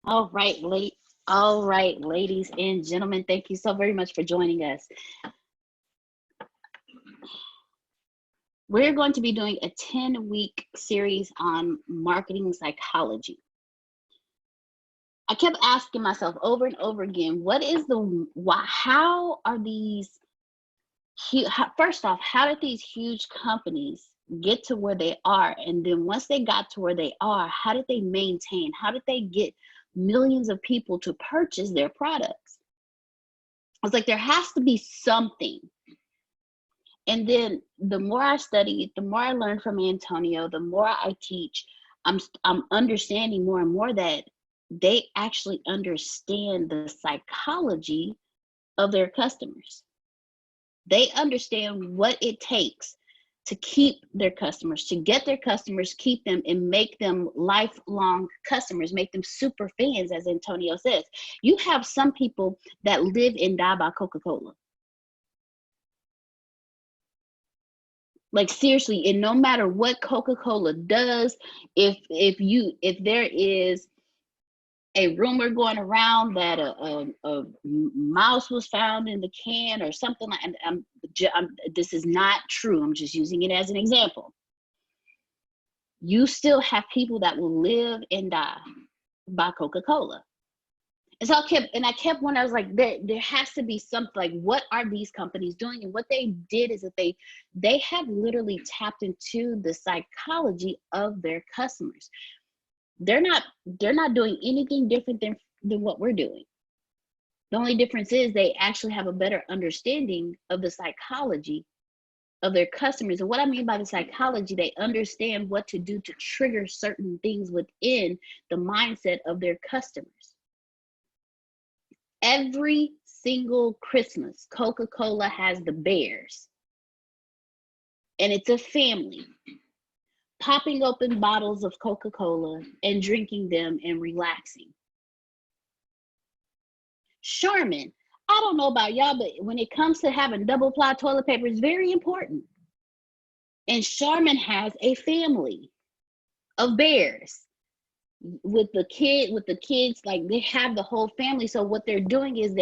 All right, all right, ladies and gentlemen, thank you so very much for joining us. We're going to be doing a 10-week series on marketing psychology. I kept asking myself over and over again, what is the why? How are these first off, how did these huge companies get to where they are? And then once they got to where they are, how did they maintain? How did they get millions of people to purchase their products? I was like, there has to be something. And then the more I studied, the more I learned from Antonio, the more I teach, I'm understanding more and more that they actually understand the psychology of their customers. They understand what it takes to keep their customers, to get their customers, keep them, and make them lifelong customers, make them super fans, as Antonio says. You have some people that live and die by Coca-Cola. Like seriously, and no matter what Coca-Cola does, if there is a rumor going around that a mouse was found in the can or something like, and this is not true. I'm just using it as an example. You still have people that will live and die by Coca-Cola. And so I kept wondering, I was like, there has to be something, like, what are these companies doing? And what they did is that they have literally tapped into the psychology of their customers. They're not doing anything different than what we're doing. The only difference is they actually have a better understanding of the psychology of their customers. And what I mean by the psychology, they understand what to do to trigger certain things within the mindset of their customers. Every single Christmas, Coca-Cola has the bears. And it's a family popping open bottles of Coca-Cola and drinking them and relaxing. Charmin, I don't know about y'all, but when it comes to having double ply toilet paper, it's very important. And Charmin has a family of bears with the kids, like they have the whole family. So what they're doing is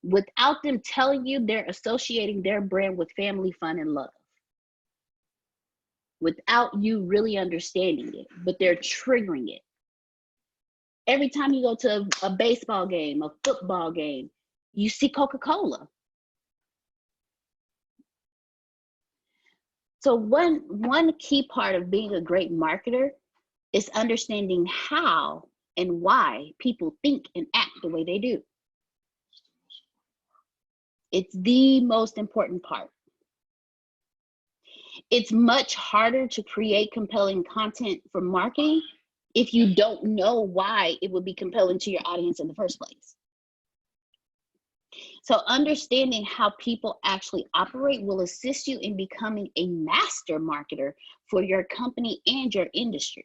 without them telling you, they're associating their brand with family, fun, and love, without you really understanding it, but they're triggering it. Every time you go to a baseball game, a football game, you see Coca-Cola. So one key part of being a great marketer is understanding how and why people think and act the way they do. It's the most important part. It's much harder to create compelling content for marketing if you don't know why it would be compelling to your audience in the first place. So understanding how people actually operate will assist you in becoming a master marketer for your company and your industry.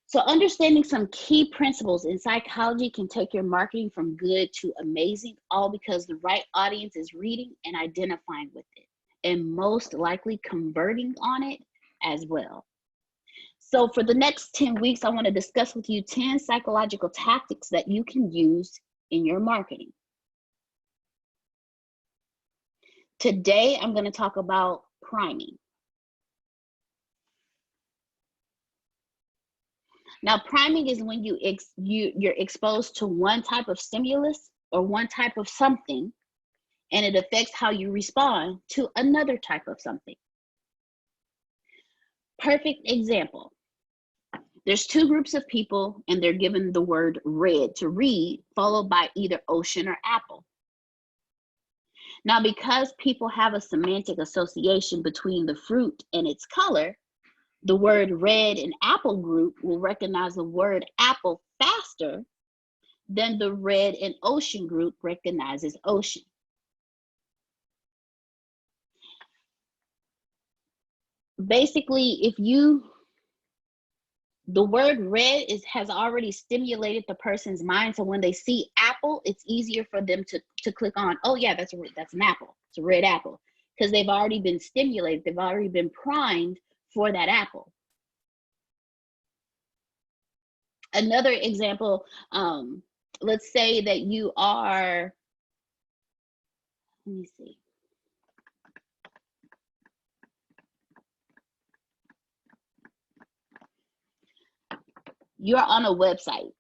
So understanding some key principles in psychology can take your marketing from good to amazing, all because the right audience is reading and identifying with it, and most likely converting on it as well. So for the next 10 weeks, I want to discuss with you 10 psychological tactics that you can use in your marketing. Today, I'm going to talk about priming. Now, priming is when you're exposed to one type of stimulus or one type of something, and it affects how you respond to another type of something. Perfect example. There's two groups of people, and they're given the word red to read, followed by either ocean or apple. Now, because people have a semantic association between the fruit and its color, the word red and apple group will recognize the word apple faster than the red and ocean group recognizes ocean. Basically, the word red has already stimulated the person's mind, so when they see apple, it's easier for them to click on, oh yeah, that's an apple, it's a red apple, because they've already been stimulated, they've already been primed for that apple. Another example, let's say that you are, let me see. You're on a website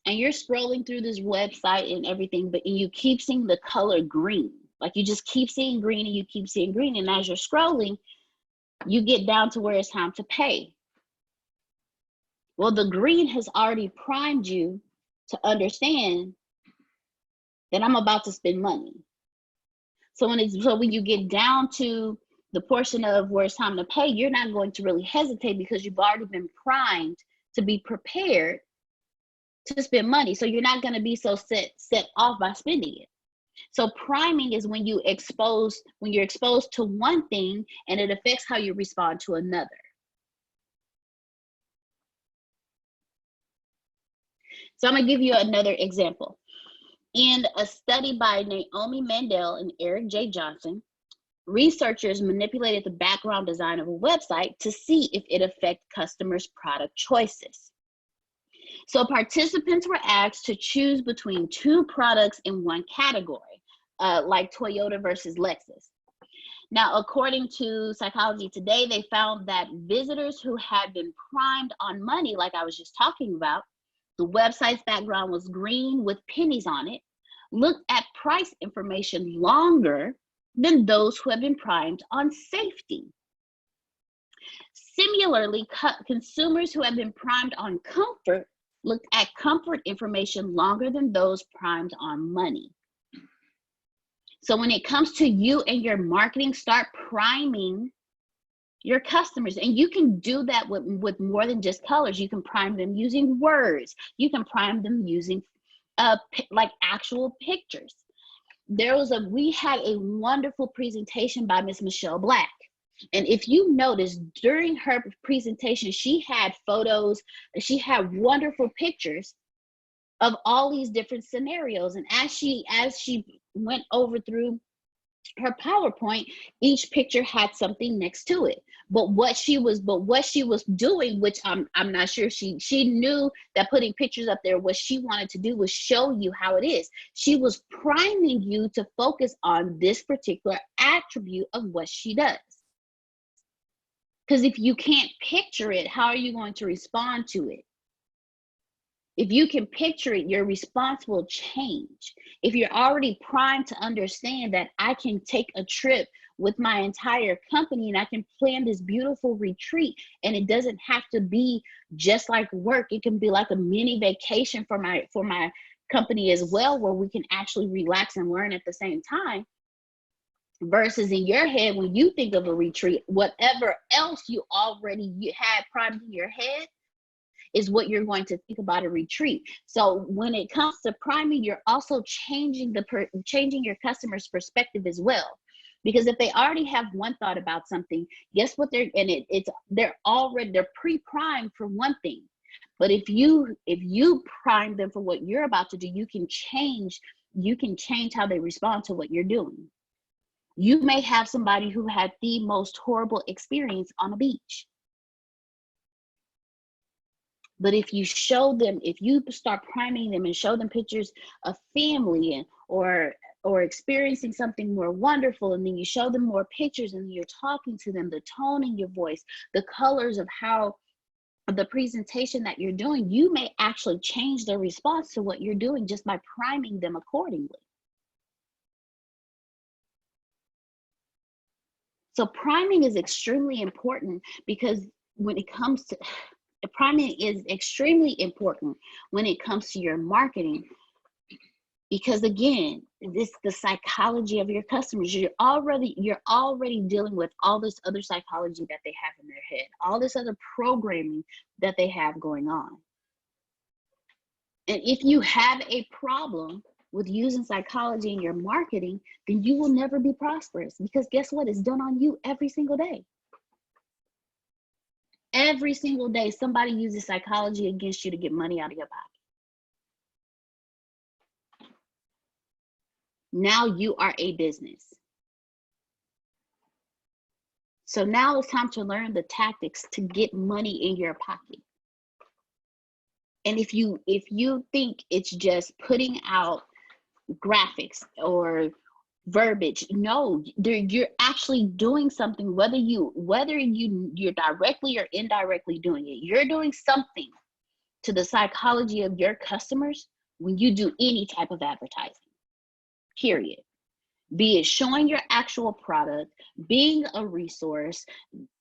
and you're scrolling through this website and everything, but you keep seeing the color green. Like you just keep seeing green and you keep seeing green. And as you're scrolling, you get down to where it's time to pay. Well, the green has already primed you to understand that I'm about to spend money. So when you get down to the portion of where it's time to pay, you're not going to really hesitate because you've already been primed to be prepared to spend money. So you're not going to be so set off by spending it. So priming is when you're exposed to one thing and it affects how you respond to another. So I'm going to give you another example. In a study by Naomi Mandel and Eric J. Johnson, researchers manipulated the background design of a website to see if it affected customers' product choices. So participants were asked to choose between two products in one category, like Toyota versus Lexus. Now, according to Psychology Today, they found that visitors who had been primed on money, like I was just talking about, the website's background was green with pennies on it, looked at price information longer than those who have been primed on safety. Similarly, consumers who have been primed on comfort looked at comfort information longer than those primed on money. So when it comes to you and your marketing, start priming your customers. And you can do that with more than just colors. You can prime them using words. You can prime them using like actual pictures. We had a wonderful presentation by Miss Michelle Black. And if you notice, during her presentation, she had photos, she had wonderful pictures of all these different scenarios. And as she went over through her PowerPoint, each picture had something next to it. But what she was doing, which I'm not sure, she knew that putting pictures up there, what she wanted to do was show you how it is. She was priming you to focus on this particular attribute of what she does. Because if you can't picture it, how are you going to respond to it? If you can picture it, your response will change. If you're already primed to understand that I can take a trip with my entire company and I can plan this beautiful retreat, and it doesn't have to be just like work. It can be like a mini vacation for my company as well, where we can actually relax and learn at the same time. Versus in your head, when you think of a retreat, whatever else you had primed in your head is what you're going to think about a retreat. So when it comes to priming, you're also changing your customer's perspective as well. Because if they already have one thought about something, guess what? They're pre-primed for one thing. But if you prime them for what you're about to do, you can change how they respond to what you're doing. You may have somebody who had the most horrible experience on a beach. But if you start priming them and show them pictures of family or experiencing something more wonderful, and then you show them more pictures and you're talking to them, the tone in your voice, the colors of how the presentation that you're doing, you may actually change their response to what you're doing just by priming them accordingly. So priming is extremely important because when it comes to priming is extremely important when it comes to your marketing, because again, this the psychology of your customers. You're already dealing with all this other psychology that they have in their head, all this other programming that they have going on. And if you have a problem with using psychology in your marketing, then you will never be prosperous, because guess what? It's done on you every single day. Every single day, somebody uses psychology against you to get money out of your pocket. Now you are a business. So now it's time to learn the tactics to get money in your pocket. And if you think it's just putting out graphics or verbiage, no, you're actually doing something, whether you're directly or indirectly doing it. You're doing something to the psychology of your customers when you do any type of advertising, period. Be it showing your actual product, being a resource,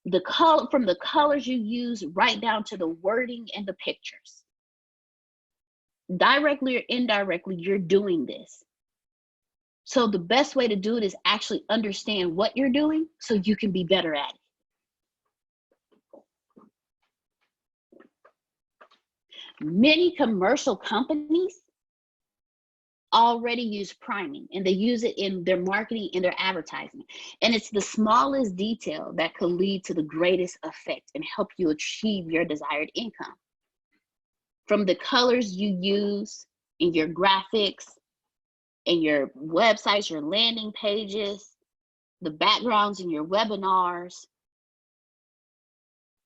the color, from the colors you use right down to the wording and the pictures. Directly or indirectly, you're doing this. So the best way to do it is actually understand what you're doing so you can be better at it. Many commercial companies already use priming, and they use it in their marketing and their advertising. And it's the smallest detail that could lead to the greatest effect and help you achieve your desired income. From the colors you use in your graphics, in your websites, your landing pages, the backgrounds in your webinars,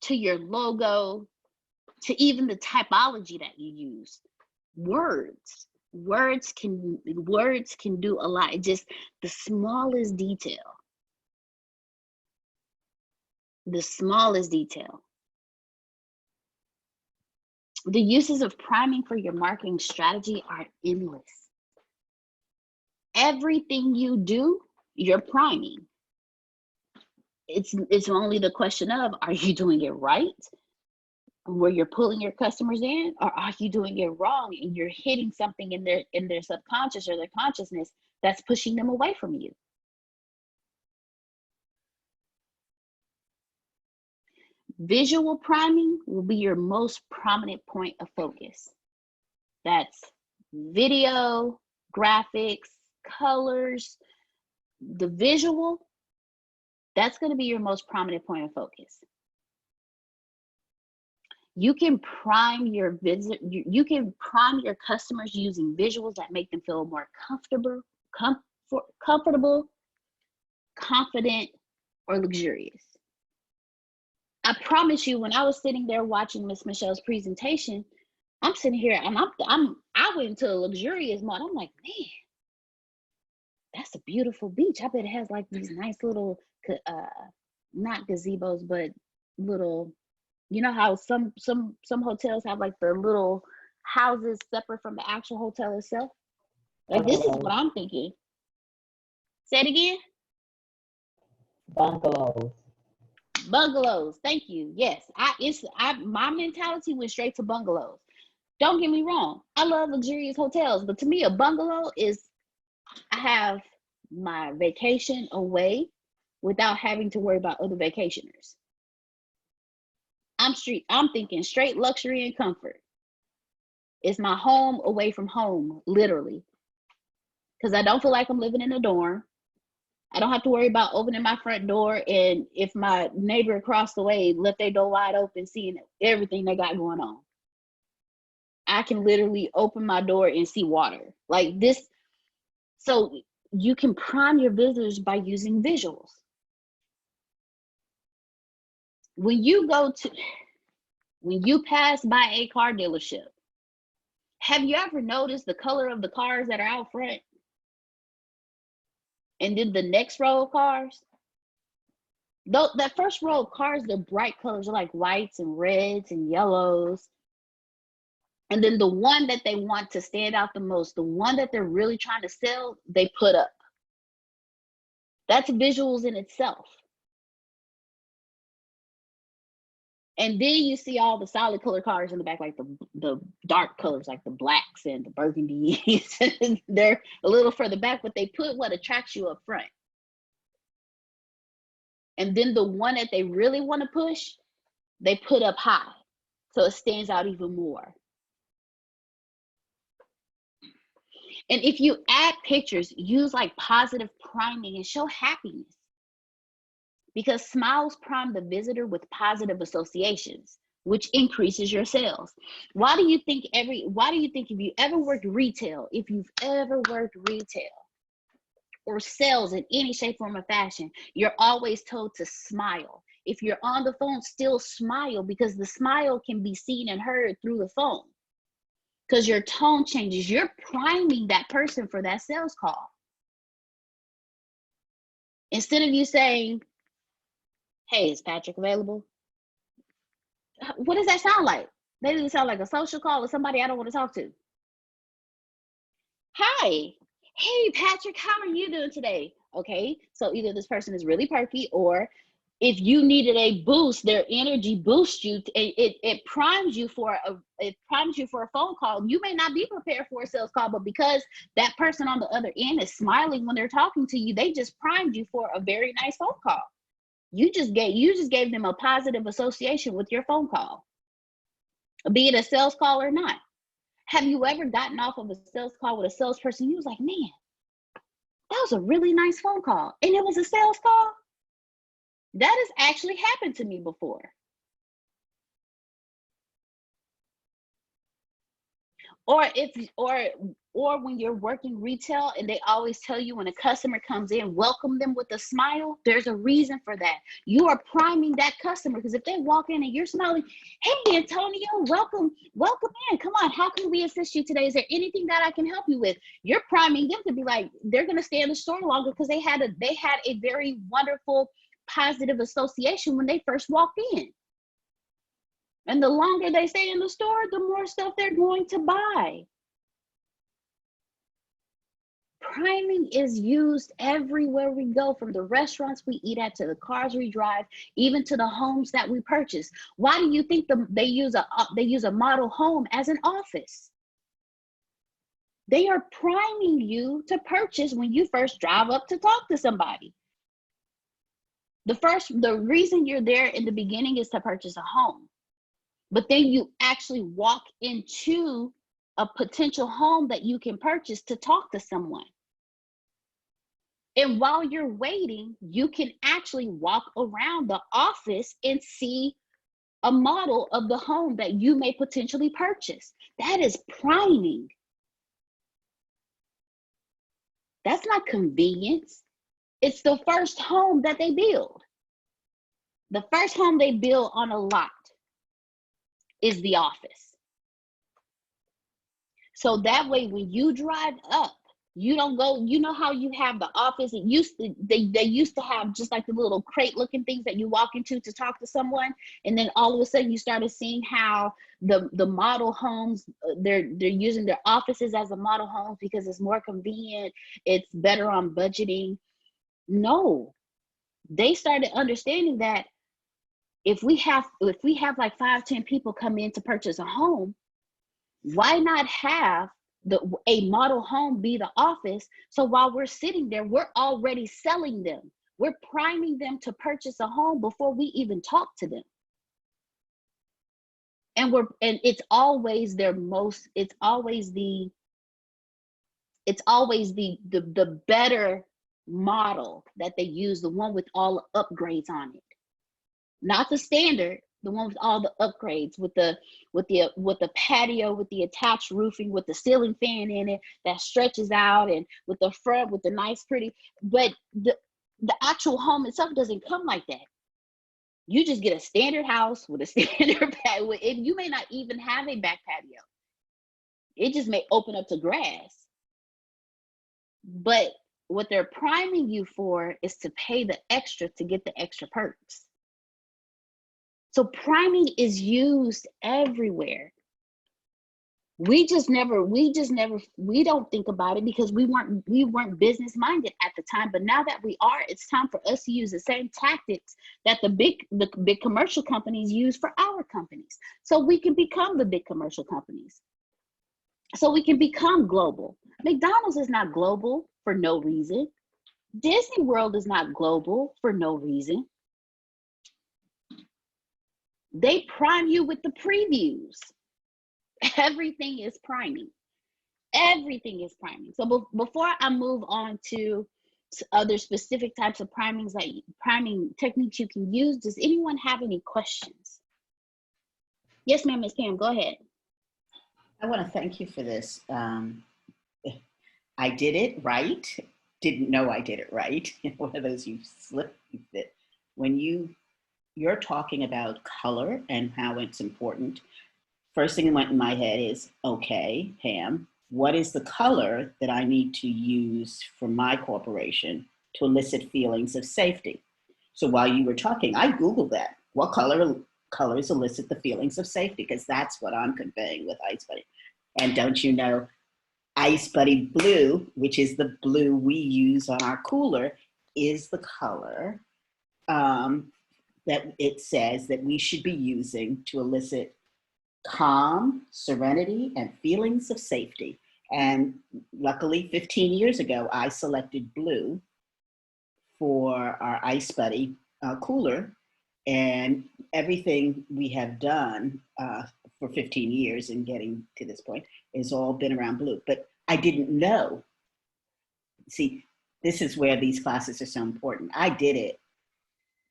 to your logo, to even the typology that you use. Words can do a lot. Just the smallest detail. The smallest detail. The uses of priming for your marketing strategy are endless. Everything you do, you're priming. It's only the question of, are you doing it right, where you're pulling your customers in, or are you doing it wrong and you're hitting something in their subconscious or their consciousness that's pushing them away from you? Visual priming will be your most prominent point of focus. That's video, graphics, colors, the visual. That's going to be your most prominent point of focus. You can prime your customers using visuals that make them feel more comfortable, confident, or luxurious. I promise you, when I was sitting there watching Miss Michelle's presentation, I'm sitting here and I went into a luxurious mode. I'm like, man, that's a beautiful beach. I bet it has like these nice little, not gazebos, but little, you know how some hotels have like the little houses separate from the actual hotel itself? Like, this is what I'm thinking. Say it again. Bungalows. Thank you. Yes, my mentality went straight to bungalows. Don't get me wrong, I love luxurious hotels, but to me, a bungalow is, I have my vacation away without having to worry about other vacationers. I'm thinking straight luxury and comfort. It's my home away from home, literally. Because I don't feel like I'm living in a dorm. I don't have to worry about opening my front door, and if my neighbor across the way left their door wide open, seeing everything they got going on. I can literally open my door and see water like this. So you can prime your visitors by using visuals. When you pass by a car dealership, have you ever noticed the color of the cars that are out front? And then the next row of cars, that first row of cars, they're bright colors, like whites and reds and yellows. And then the one that they want to stand out the most, the one that they're really trying to sell, they put up. That's visuals in itself. And then you see all the solid color cars in the back, like the dark colors, like the blacks and the burgundies. They're a little further back, but they put what attracts you up front. And then the one that they really want to push, they put up high, so it stands out even more. And if you add pictures, use like positive priming and show happiness, because smiles prime the visitor with positive associations, which increases your sales. Why do you think if you ever worked retail, or sales in any shape, form, or fashion, you're always told to smile. If you're on the phone, still smile, because the smile can be seen and heard through the phone. because your tone changes. You're priming that person for that sales call. Instead of you saying, hey, is Patrick available? What does that sound like? That doesn't sound like a social call or somebody I don't want to talk to. Hi. Hey, Patrick, how are you doing today? Okay, so either this person is really perky, or if you needed a boost, their energy boosts you. It primes you for a phone call. You may not be prepared for a sales call, but because that person on the other end is smiling when they're talking to you, they just primed you for a very nice phone call. You just gave them a positive association with your phone call, be it a sales call or not. Have you ever gotten off of a sales call with a salesperson? You was like, man, that was a really nice phone call, and it was a sales call? That has actually happened to me before. Or when you're working retail and they always tell you when a customer comes in, welcome them with a smile. There's a reason for that. You are priming that customer, because if they walk in and you're smiling, hey, Antonio, welcome in. Come on, how can we assist you today? Is there anything that I can help you with? You're priming them to be like, they're going to stay in the store longer because they had a very wonderful, positive association when they first walked in. And the longer they stay in the store, the more stuff they're going to buy. Priming is used everywhere we go, from the restaurants we eat at to the cars we drive, even to the homes that we purchase. Why do you think they use a model home as an office? They are priming you to purchase when you first drive up to talk to somebody. The reason you're there in the beginning is to purchase a home. But then you actually walk into a potential home that you can purchase to talk to someone. And while you're waiting, you can actually walk around the office and see a model of the home that you may potentially purchase. That is priming. That's not convenience. It's the first home that they build. The first home they build on a lot is the office. So that way, when you drive up, you don't go, you know how you have the office, they used to have just like the little crate looking things that you walk into to talk to someone, and then all of a sudden you started seeing how the model homes, they're using their offices as a model homes because it's more convenient, it's better on budgeting. No, they started understanding that if we have like 5-10 people come in to purchase a home, why not have a model home be the office? So while we're sitting there, we're already selling them. We're priming them to purchase a home before we even talk to them. And it's always the better model that they use, the one with all the upgrades on it. Not the standard, the one with all the upgrades, with the patio, with the attached roofing, with the ceiling fan in it that stretches out, and with the front with the nice pretty. But the actual home itself doesn't come like that. You just get a standard house with a standard patio, and you may not even have a back patio. It just may open up to grass. But what they're priming you for is to pay the extra to get the extra perks. So priming is used everywhere. We don't think about it because we weren't business minded at the time. But now that we are, it's time for us to use the same tactics that the big commercial companies use for our companies. So we can become the big commercial companies. So we can become global. McDonald's is not global for no reason. Disney World is not global for no reason. They prime you with the previews. Everything is priming. Everything is priming. So before I move on to other specific types of priming techniques you can use, does anyone have any questions? Yes, ma'am, Ms. Pam, go ahead. I want to thank you for this. I did it right. Didn't know I did it right. One of those you slip, you fit. When you're talking about color and how it's important, first thing that went in my head is, okay, Pam, what is the color that I need to use for my corporation to elicit feelings of safety? So while you were talking, I Googled that. What colors elicit the feelings of safety? Because that's what I'm conveying with Ice Buddy. And don't you know, Ice Buddy Blue, which is the blue we use on our cooler, is the color that it says that we should be using to elicit calm, serenity, and feelings of safety. And luckily, 15 years ago, I selected blue for our Ice Buddy cooler. And everything we have done for 15 years and getting to this point has all been around blue. But I didn't know. See, this is where these classes are so important. I did it.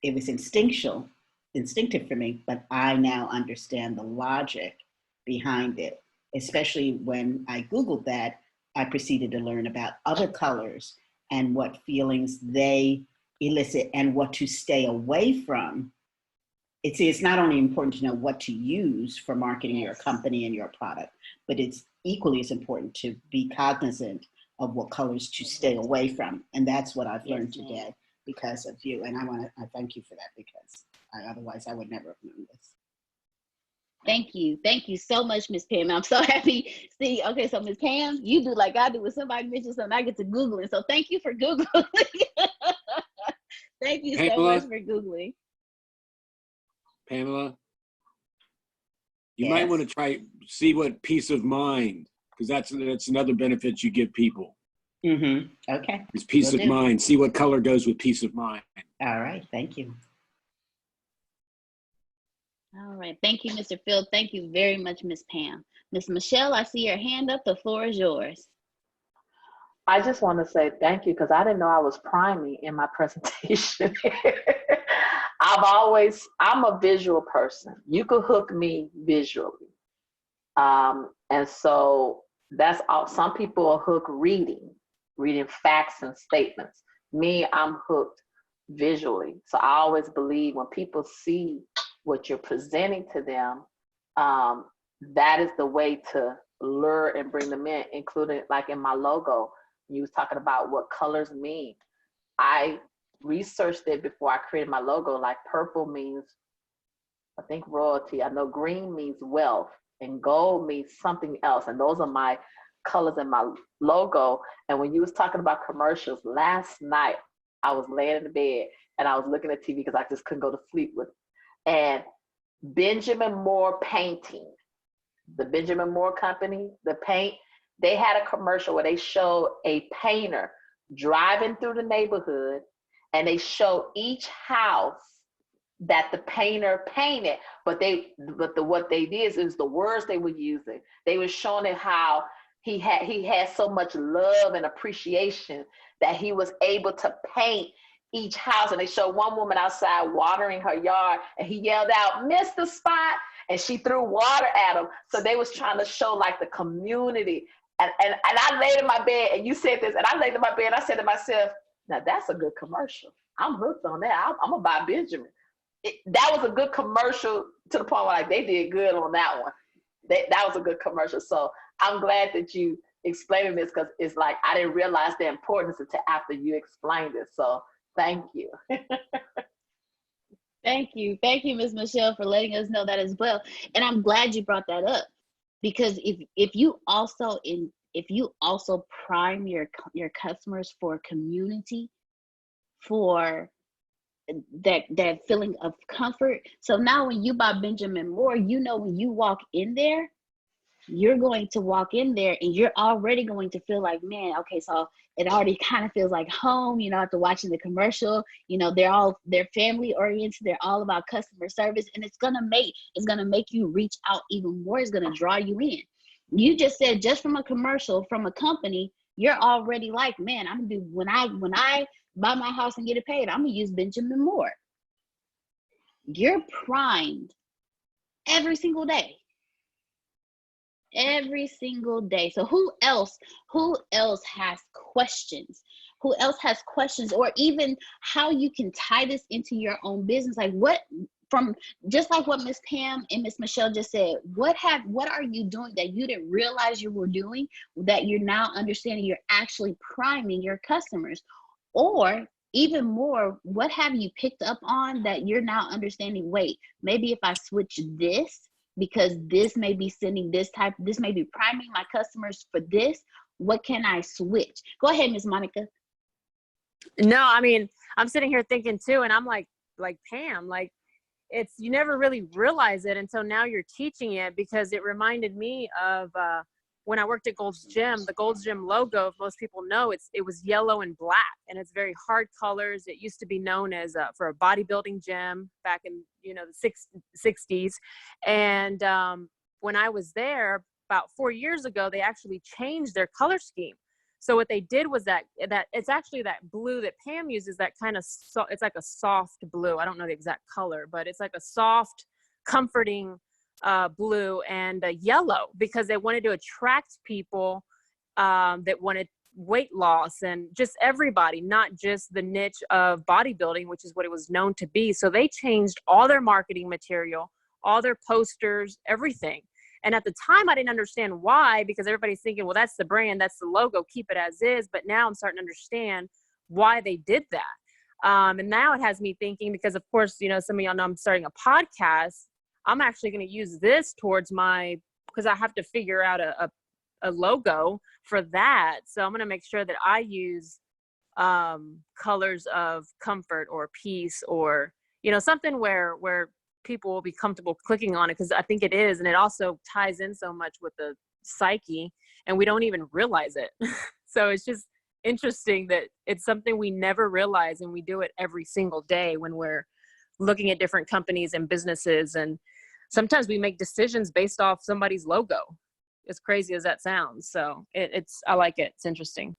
It was instinctive for me, but I now understand the logic behind it. Especially when I Googled that, I proceeded to learn about other colors and what feelings they elicit and what to stay away from. It's not only important to know what to use for marketing your company and your product, but it's equally as important to be cognizant of what colors to stay away from. And that's what I've learned today because of you. And I thank you for that, because otherwise I would never have known this. Thank you. Thank you so much, Miss Pam. I'm so happy. See, okay, so Miss Pam, you do like I do. When somebody mentions something, I get to Googling. So thank you for Googling. Thank you so much for Googling. Pamela, you might want to see what peace of mind, because that's another benefit you give people. Okay. It's peace of mind. See what color goes with peace of mind. All right. Thank you. All right. Thank you, Mr. Phil. Thank you very much, Miss Pam. Miss Michelle, I see your hand up. The floor is yours. I just want to say thank you, because I didn't know I was priming in my presentation. I'm a visual person. You could hook me visually. And so that's all. Some people are hooked reading facts and statements. Me, I'm hooked visually. So I always believe when people see what you're presenting to them, that is the way to lure and bring them in, including like in my logo. You was talking about what colors mean. I researched it before I created my logo. Like purple means, I think, royalty. I know green means wealth, and gold means something else. And those are my colors in my logo. And when you was talking about commercials last night, I was laying in the bed and I was looking at TV because I just couldn't go to sleep with it. And Benjamin Moore Painting, the Benjamin Moore Company, the paint, they had a commercial where they showed a painter driving through the neighborhood, and they show each house that the painter painted, but what they did is the words they were using. They were showing it how he had so much love and appreciation that he was able to paint each house. And they showed one woman outside watering her yard, and he yelled out, "Mr. Spot," and she threw water at him. So they was trying to show like the community. And I laid in my bed, and you said this, and I laid in my bed, and I said to myself, now that's a good commercial. I'm hooked on that. I'm gonna buy Benjamin. That was a good commercial to the point where like they did good on that one. That was a good commercial. So I'm glad that you explaining this, because it's like I didn't realize the importance until after you explained it. So thank you. Thank you. Thank you, Ms. Michelle, for letting us know that as well. And I'm glad you brought that up, because if you also prime your customers for community, for that feeling of comfort. So now when you buy Benjamin Moore, you know when you walk in there, you're going to walk in there and you're already going to feel like, man, okay, so it already kind of feels like home, after watching the commercial. They're family oriented, they're all about customer service, and it's gonna make you reach out even more. It's gonna draw you in. You just said, just from a commercial from a company, you're already like, man, I'm gonna do, when I buy my house and get it paid, I'm gonna use Benjamin Moore. You're primed every single day. Every single day. So who else has questions? Who else has questions, or even how you can tie this into your own business? Like, what from just like what Miss Pam and Miss Michelle just said, what are you doing that you didn't realize you were doing, that you're now understanding you're actually priming your customers? Or even more, what have you picked up on that you're now understanding, wait, maybe if I switch this, because this may be sending this may be priming my customers for this, what can I switch? Go ahead, Miss Monica. No, I mean, I'm sitting here thinking too, and I'm like Pam, like, you never really realize it until now you're teaching it, because it reminded me of when I worked at Gold's Gym. The Gold's Gym logo, if most people know, it was yellow and black, and it's very hard colors. It used to be known as for a bodybuilding gym back in the 60s, and when I was there about 4 years ago, they actually changed their color scheme. So what they did was that it's actually that blue that Pam uses, that kind of, it's like a soft blue. I don't know the exact color, but it's like a soft, comforting blue and yellow, because they wanted to attract people that wanted weight loss, and just everybody, not just the niche of bodybuilding, which is what it was known to be. So they changed all their marketing material, all their posters, everything. And at the time, I didn't understand why, because everybody's thinking, well, that's the brand, that's the logo, keep it as is. But now I'm starting to understand why they did that. And now it has me thinking, because of course, some of y'all know I'm starting a podcast. I'm actually going to use this towards because I have to figure out a logo for that. So I'm going to make sure that I use colors of comfort or peace, or, something where people will be comfortable clicking on it, because I think it is. And it also ties in so much with the psyche, and we don't even realize it. So it's just interesting that it's something we never realize, and we do it every single day when we're looking at different companies and businesses. And sometimes we make decisions based off somebody's logo, as crazy as that sounds. So I like it. It's interesting.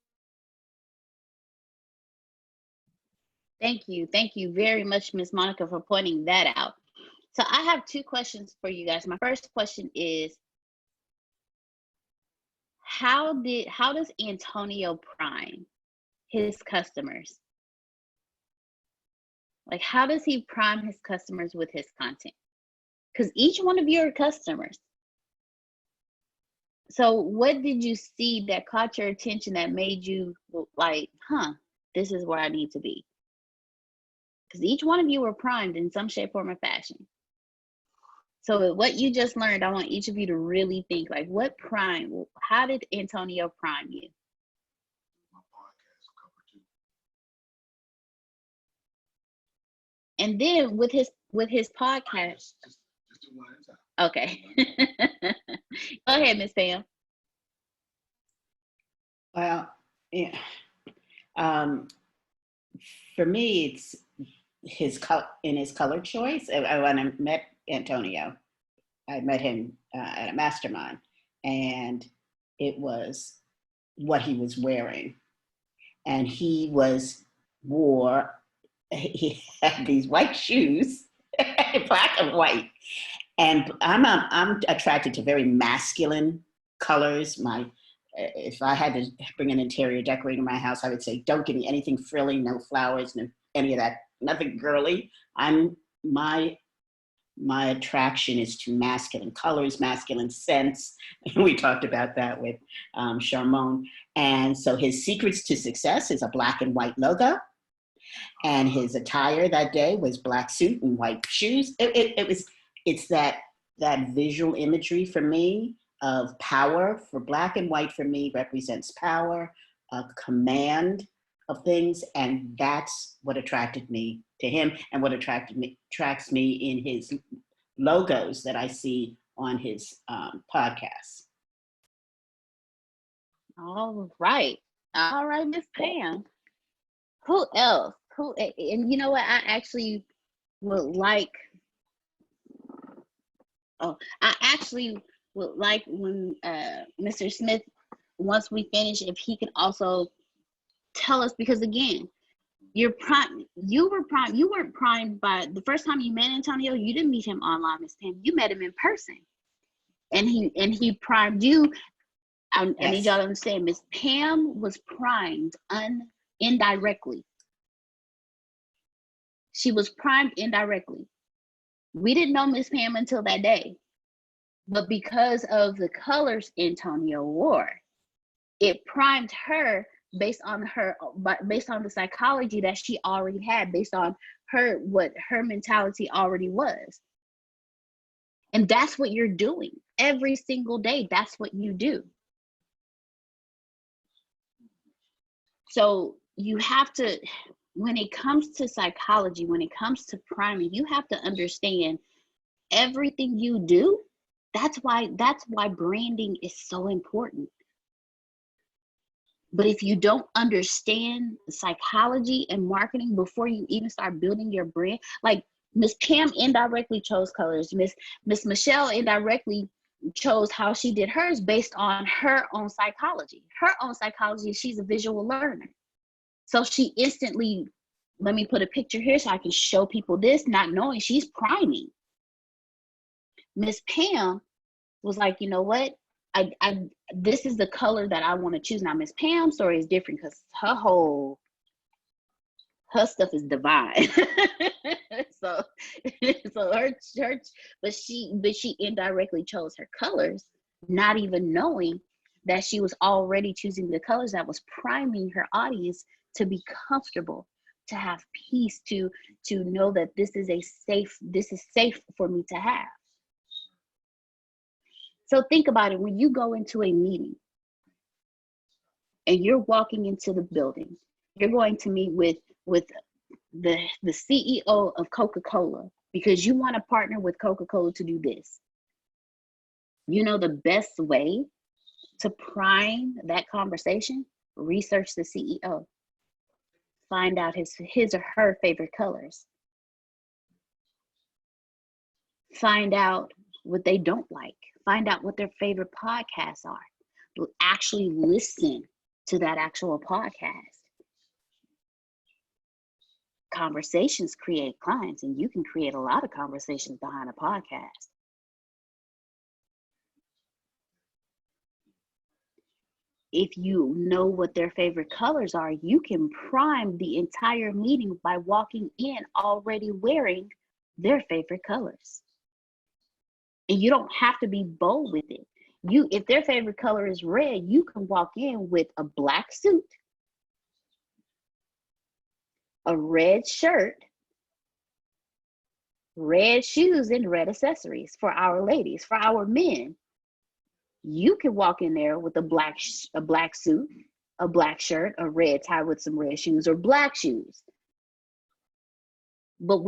Thank you very much, Miss Monica, for pointing that out. So I have two questions for you guys. My first question is, how does Antonio prime his customers? Like, how does he prime his customers with his content? Because each one of you are customers. So what did you see that caught your attention that made you like, this is where I need to be? Because each one of you were primed in some shape, form, or fashion. So what you just learned, I want each of you to really think, like, how did Antonio prime you? My podcast cover too. And then with his podcast. Just do one at a time. Okay. Go ahead, Miss Pam. Well, yeah. For me, it's his color choice. When I met Antonio, I met him at a mastermind, and it was what he was wearing. And he had these white shoes, black and white. And I'm attracted to very masculine colors. If I had to bring an interior decorator in my house, I would say, don't give me anything frilly, no flowers, no any of that, nothing girly. My attraction is to masculine colors, masculine scents. We talked about that with Charmone. And so his secrets to success is a black and white logo. And his attire that day was black suit and white shoes. It's that visual imagery for me of power. For black and white for me represents power, command of things, and that's what attracted me to him, and what attracts me in his logos that I see on his podcasts. All right, Miss Pam. Who else? And you know what? I actually would like. I actually would like when Mr. Smith, once we finish, if he can also tell us, because again, you weren't primed by the first time you met Antonio. You didn't meet him online, Miss Pam. You met him in person, and he primed you. I need y'all to understand, Miss Pam was primed indirectly. She was primed indirectly. We didn't know Miss Pam until that day. But because of the colors Antonio wore, it primed her based on the psychology that she already had, based on what her mentality already was. And that's what you're doing every single day. That's what you do. So you have to, when it comes to psychology, when it comes to priming, you have to understand everything you do. That's why branding is so important. But if you don't understand psychology and marketing before you even start building your brand, like Miss Pam indirectly chose colors. Miss Michelle indirectly chose how she did hers based on her own psychology. Her own psychology, she's a visual learner. So she instantly, let me put a picture here so I can show people this, not knowing she's priming. Miss Pam was like, you know what? This is the color that I want to choose. Now, Miss Pam's story is different because her stuff is divine. so but she indirectly chose her colors, not even knowing that she was already choosing the colors that was priming her audience to be comfortable, to have peace, to know that this is safe for me to have. So think about it. When you go into a meeting and you're walking into the building, you're going to meet with the CEO of Coca-Cola because you want to partner with Coca-Cola to do this. You know the best way to prime that conversation? Research the CEO. Find out his or her favorite colors. Find out what they don't like. Find out what their favorite podcasts are. Actually listen to that actual podcast. Conversations create clients, and you can create a lot of conversations behind a podcast. If you know what their favorite colors are, you can prime the entire meeting by walking in already wearing their favorite colors. And you don't have to be bold with it. If their favorite color is red, you can walk in with a black suit, a red shirt, red shoes, and red accessories for our ladies. For our men, you can walk in there with a black suit, a black shirt, a red tie with some red shoes, or black shoes. But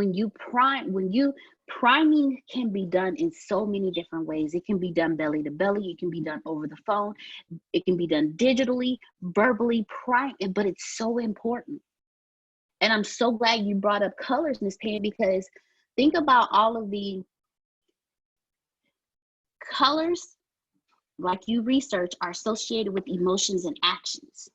priming can be done in so many different ways. It can be done belly to belly. It can be done over the phone. It can be done digitally, verbally, but it's so important. And I'm so glad you brought up colors, Ms. Pam, because think about all of the colors, like you research, are associated with emotions and actions.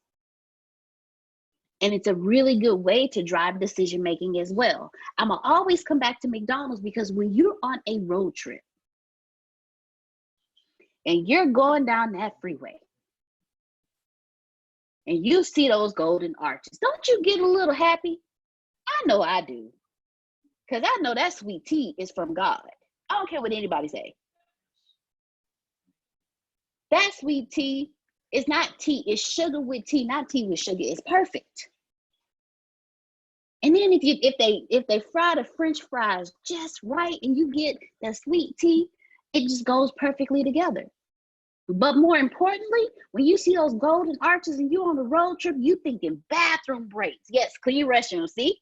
And it's a really good way to drive decision making as well. I'm gonna always come back to McDonald's because when you're on a road trip and you're going down that freeway and you see those golden arches, don't you get a little happy? I know I do, because I know that sweet tea is from God. I don't care what anybody say. That sweet tea is not tea, it's sugar with tea, not tea with sugar. It's perfect. And then if they fry the French fries just right and you get that sweet tea, it just goes perfectly together. But more importantly, when you see those golden arches and you're on a road trip, you thinking bathroom breaks. Yes, clean restroom, see?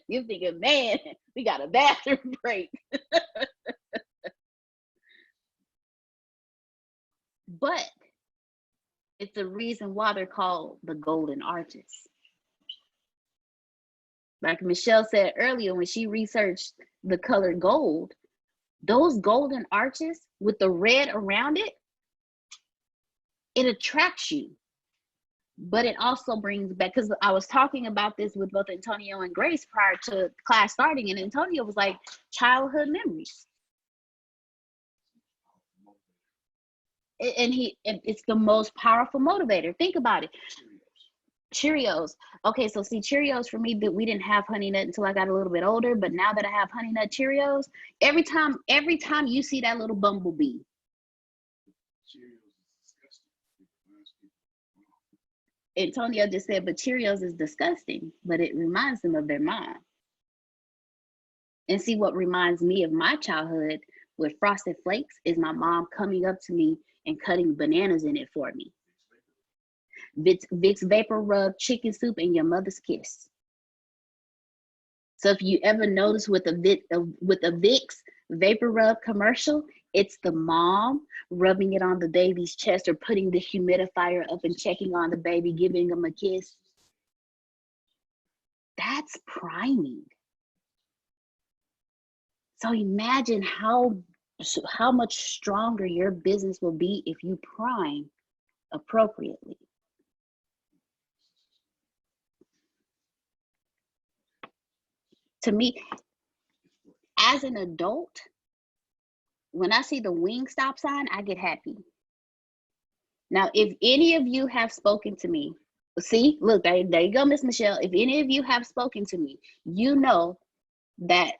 You thinking, man, we got a bathroom break. But it's the reason why they're called the golden arches. Like Michelle said earlier, when she researched the color gold, those golden arches with the red around it, it attracts you. But it also brings back, because I was talking about this with both Antonio and Grace prior to class starting, and Antonio was like, childhood memories. And it's the most powerful motivator. Think about it. Cheerios. Okay, so see, Cheerios for me, that we didn't have Honey Nut until I got a little bit older. But now that I have Honey Nut Cheerios, every time you see that little bumblebee, Antonio just said, but Cheerios is disgusting, but it reminds them of their mom. And see, what reminds me of my childhood with Frosted Flakes is my mom coming up to me and cutting bananas in it for me. Vicks Vapor Rub, chicken soup, and your mother's kiss. So if you ever notice with a Vicks Vapor Rub commercial, it's the mom rubbing it on the baby's chest or putting the humidifier up and checking on the baby, giving them a kiss. That's priming. So imagine how much stronger your business will be if you prime appropriately. To me, as an adult, when I see the Wingstop sign, I get happy. Now, if any of you have spoken to me, see, look, there you go, Miss Michelle. If any of you have spoken to me, you know that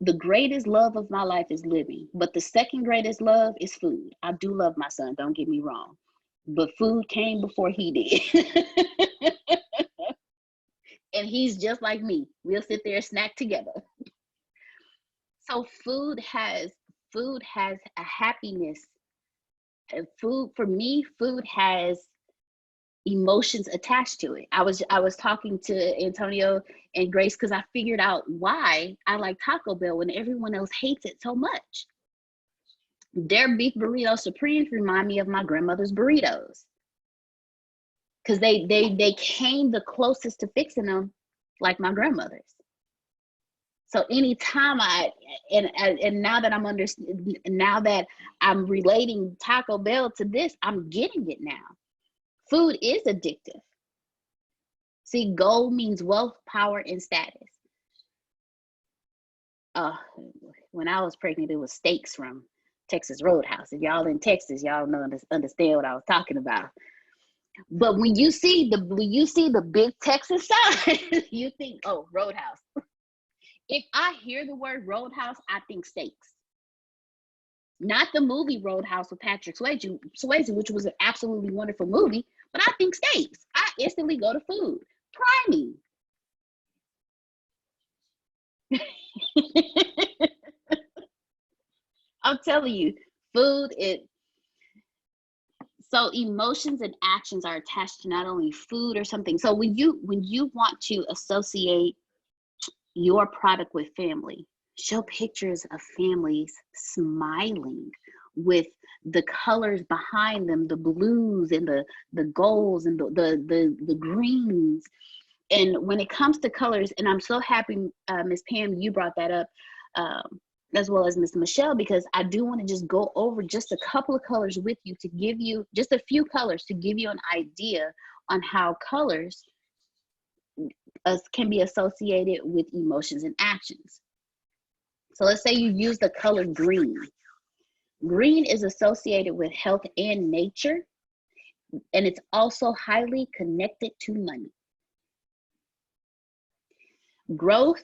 the greatest love of my life is living, but the second greatest love is food. I do love my son, don't get me wrong, but food came before he did. And he's just like me. We'll sit there and snack together. So food has a happiness. Food, for me, food has emotions attached to it. I was talking to Antonio and Grace because I figured out why I like Taco Bell when everyone else hates it so much. Their beef burrito supremes remind me of my grandmother's burritos, because they came the closest to fixing them like my grandmother's. So anytime and now that I'm relating Taco Bell to this, I'm getting it now. Food is addictive. See, gold means wealth, power, and status. When I was pregnant, it was steaks from Texas Roadhouse. If y'all in Texas, y'all know understand what I was talking about. But when you see the big Texas sign, you think, oh, Roadhouse. If I hear the word Roadhouse, I think steaks. Not the movie Roadhouse with Patrick Swayze, which was an absolutely wonderful movie, but I think steaks. I instantly go to food. Priming. I'm telling you, food is. So emotions and actions are attached to not only food or something. So when you want to associate your product with family, show pictures of families smiling with the colors behind them, the blues and the golds and the greens. And when it comes to colors, and I'm so happy, Miss Pam, you brought that up, as well as Miss Michelle, because I do want to just go over just a couple of colors with you to give you just a few colors to give you an idea on how colors can be associated with emotions and actions. So let's say you use the color green. Green is associated with health and nature, and it's also highly connected to money. Growth,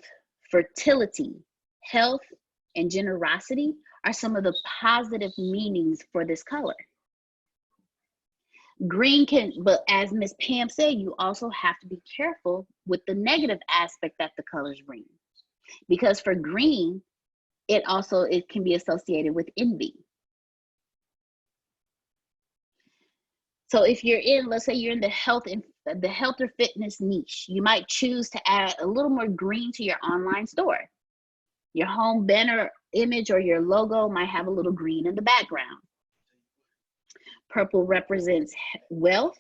fertility, health, and generosity are some of the positive meanings for this color. Green but as Miss Pam said, you also have to be careful with the negative aspect that the colors bring. Because for green, it can be associated with envy. So if you're let's say you're in the health or fitness niche, you might choose to add a little more green to your online store. Your home banner image or your logo might have a little green in the background. Purple represents wealth,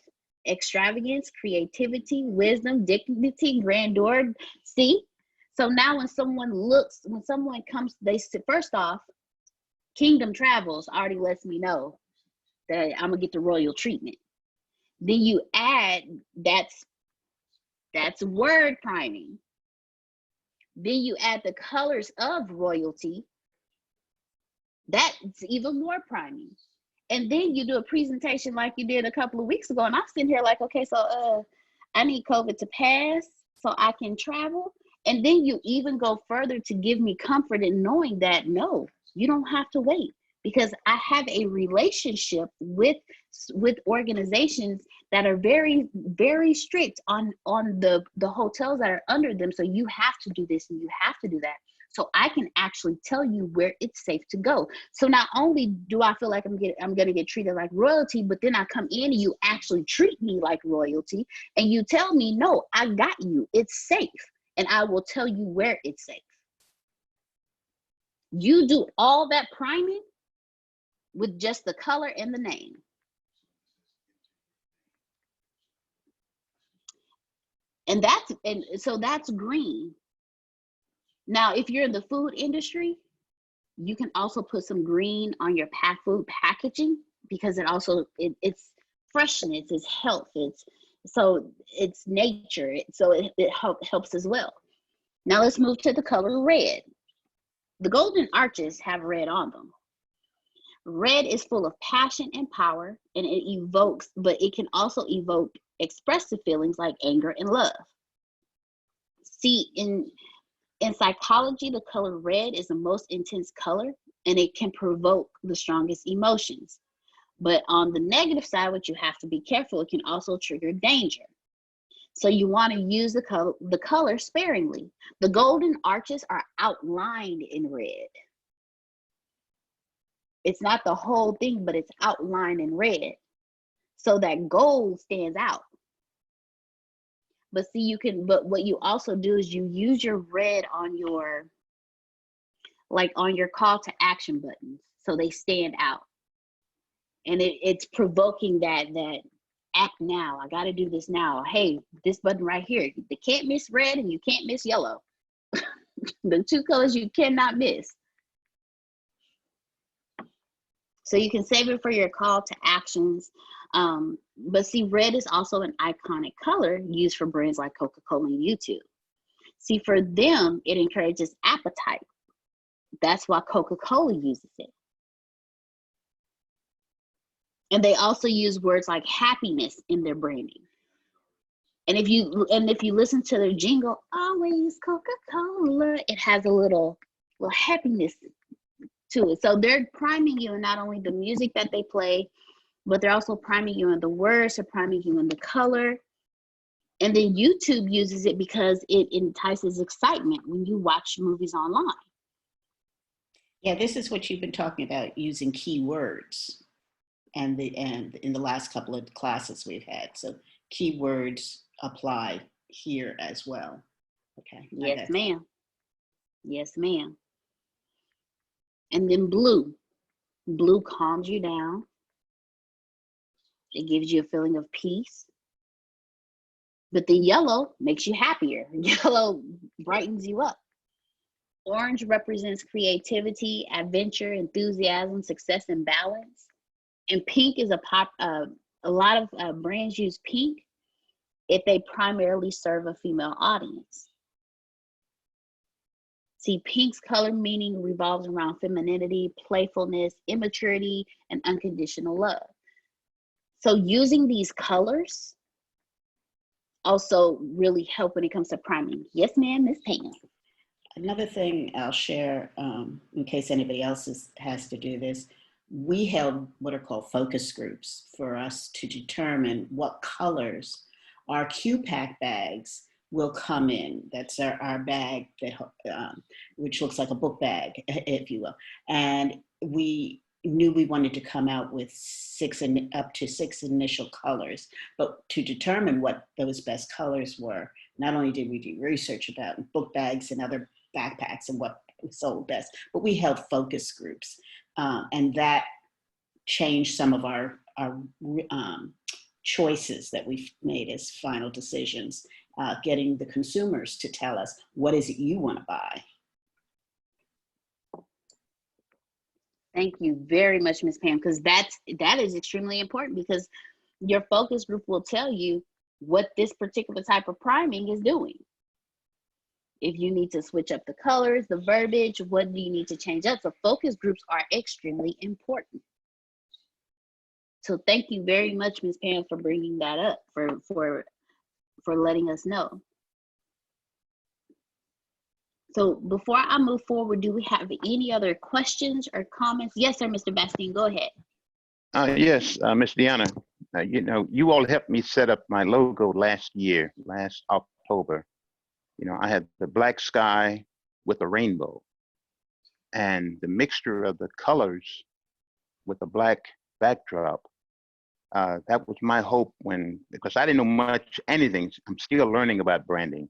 extravagance, creativity, wisdom, dignity, grandeur. See? So now when someone comes, first off, Kingdom Travels already lets me know that I'm gonna get the royal treatment. Then you add, that's word priming. Then you add the colors of royalty. That's even more priming. And then you do a presentation like you did a couple of weeks ago, and I'm sitting here like, okay, so I need COVID to pass so I can travel. And then you even go further to give me comfort in knowing that no, you don't have to wait, because I have a relationship with organizations that are very, very strict on the hotels that are under them. So you have to do this and you have to do that. So I can actually tell you where it's safe to go. So not only do I feel like I'm gonna get treated like royalty, but then I come in and you actually treat me like royalty, and you tell me, no, I got you, it's safe, and I will tell you where it's safe. You do all that priming with just the color and the name. And so that's green. Now, if you're in the food industry, you can also put some green on your food packaging, because it's freshness, it's health, it's nature. So it helps as well. Now let's move to the color red. The golden arches have red on them. Red is full of passion and power, and but it can also evoke expressive feelings like anger and love. See, in psychology, the color red is the most intense color, and it can provoke the strongest emotions. But on the negative side, what you have to be careful, it can also trigger danger. So you want to use the color sparingly. The golden arches are outlined in red. It's not the whole thing, but it's outlined in red, so that gold stands out. But see, but what you also do is you use your red on your call to action buttons, so they stand out. And it's provoking that act now. I got to do this now. Hey, this button right here. They can't miss red and you can't miss yellow. The two colors you cannot miss. So you can save it for your call to actions. But see, red is also an iconic color used for brands like Coca-Cola and YouTube. See, for them, it encourages appetite. That's why Coca-Cola uses it. And they also use words like happiness in their branding. And if you listen to their jingle, always Coca-Cola, it has a little happiness to it. So they're priming you in not only the music that they play, but they're also priming you in the words, they're priming you in the color. And then YouTube uses it because it entices excitement when you watch movies online. Yeah, this is what you've been talking about, using keywords, and in the last couple of classes we've had. So keywords apply here as well. Okay. Yes, ma'am. Yes, ma'am. And then blue. Blue calms you down. It gives you a feeling of peace. But the yellow makes you happier. Yellow brightens you up. Orange represents creativity, adventure, enthusiasm, success, and balance. And pink is a lot of brands use pink if they primarily serve a female audience. See, pink's color meaning revolves around femininity, playfulness, immaturity, and unconditional love. So using these colors also really help when it comes to priming. Yes, ma'am, Miss Pam. Another thing I'll share, in case anybody else has to do this, we held what are called focus groups for us to determine what colors our Q-Pack bags will come in. That's our bag that which looks like a book bag, if you will. And we knew we wanted to come out with up to six initial colors. But to determine what those best colors were, not only did we do research about book bags and other backpacks and what sold best, but we held focus groups. And that changed some of our choices that we've made as final decisions, getting the consumers to tell us, what is it you want to buy? Thank you very much, Ms. Pam, because that is extremely important, because your focus group will tell you what this particular type of priming is doing. If you need to switch up the colors, the verbiage, what do you need to change up? So focus groups are extremely important. So thank you very much, Ms. Pam, for bringing that up, for for letting us know. So before I move forward, do we have any other questions or comments? Yes, sir, Mr. Bastine, go ahead. Yes, Ms. Deanna, you know, you all helped me set up my logo last October. You know, I had the black sky with a rainbow, and the mixture of the colors with the black backdrop. That was my hope because I didn't know much, anything. I'm still learning about branding,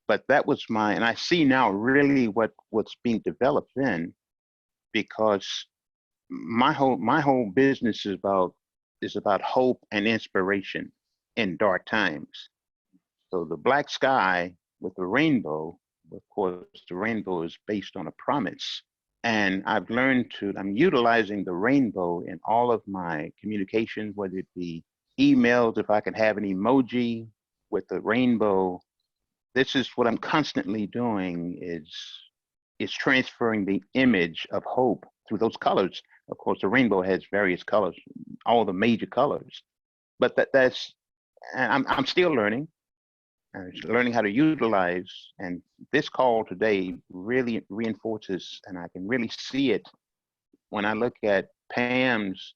but that was and I see now really what's being developed then, because my whole business is about hope and inspiration in dark times. So the black sky with the rainbow, of course, the rainbow is based on a promise. And I'm utilizing the rainbow in all of my communications, whether it be emails, if I can have an emoji with the rainbow. This is what I'm constantly doing is transferring the image of hope through those colors. Of course, the rainbow has various colors, all the major colors, but I'm still learning how to utilize. And this call today really reinforces, and I can really see it when I look at Pam's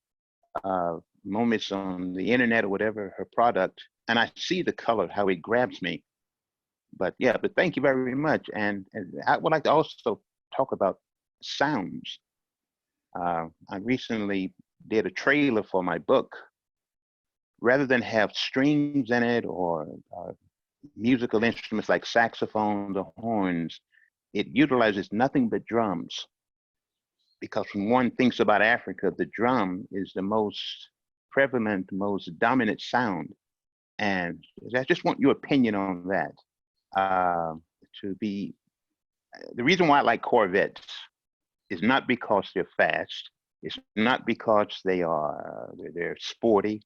moments on the internet or whatever, her product, and I see the color, how it grabs me. But thank you very much. And I would like to also talk about sounds. I recently did a trailer for my book. Rather than have strings in it or musical instruments like saxophones or horns, it utilizes nothing but drums. Because when one thinks about Africa, the drum is the most prevalent, most dominant sound. And I just want your opinion on that. The reason why I like Corvettes is not because they're fast. It's not because they're sporty.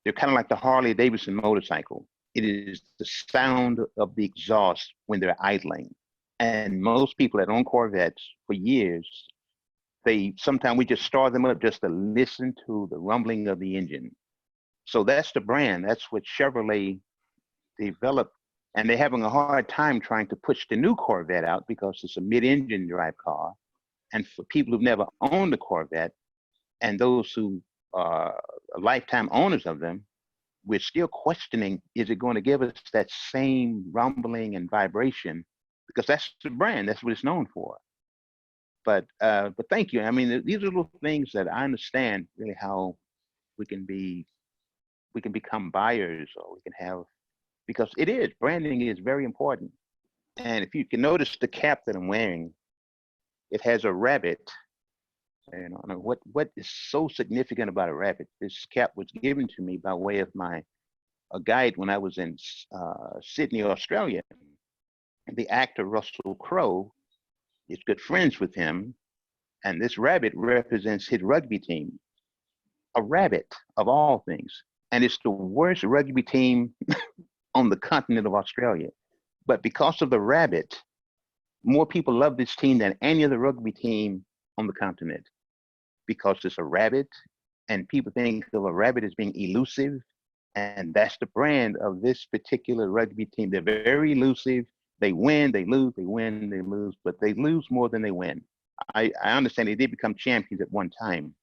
They're kind of like the Harley Davidson motorcycle. It is the sound of the exhaust when they're idling. And most people that own Corvettes for years, sometimes we just start them up just to listen to the rumbling of the engine. So that's the brand. That's what Chevrolet developed. And they're having a hard time trying to push the new Corvette out because it's a mid-engine drive car. And for people who've never owned a Corvette, and those who are lifetime owners of them, we're still questioning, is it going to give us that same rumbling and vibration? Because that's the brand, that's what it's known for. But thank you. I mean, these are little things that I understand really how we can become buyers, or we can have, because branding is very important. And if you can notice the cap that I'm wearing, it has a rabbit. You know, what is so significant about a rabbit? This cap was given to me by way of a guide when I was in Sydney, Australia. The actor Russell Crowe is good friends with him, and this rabbit represents his rugby team. A rabbit, of all things. And it's the worst rugby team on the continent of Australia. But because of the rabbit, more people love this team than any other rugby team on the continent, because it's a rabbit, and people think of a rabbit as being elusive. And that's the brand of this particular rugby team. They're very elusive. They win, they lose, they win, they lose, but they lose more than they win. I understand they did become champions at one time,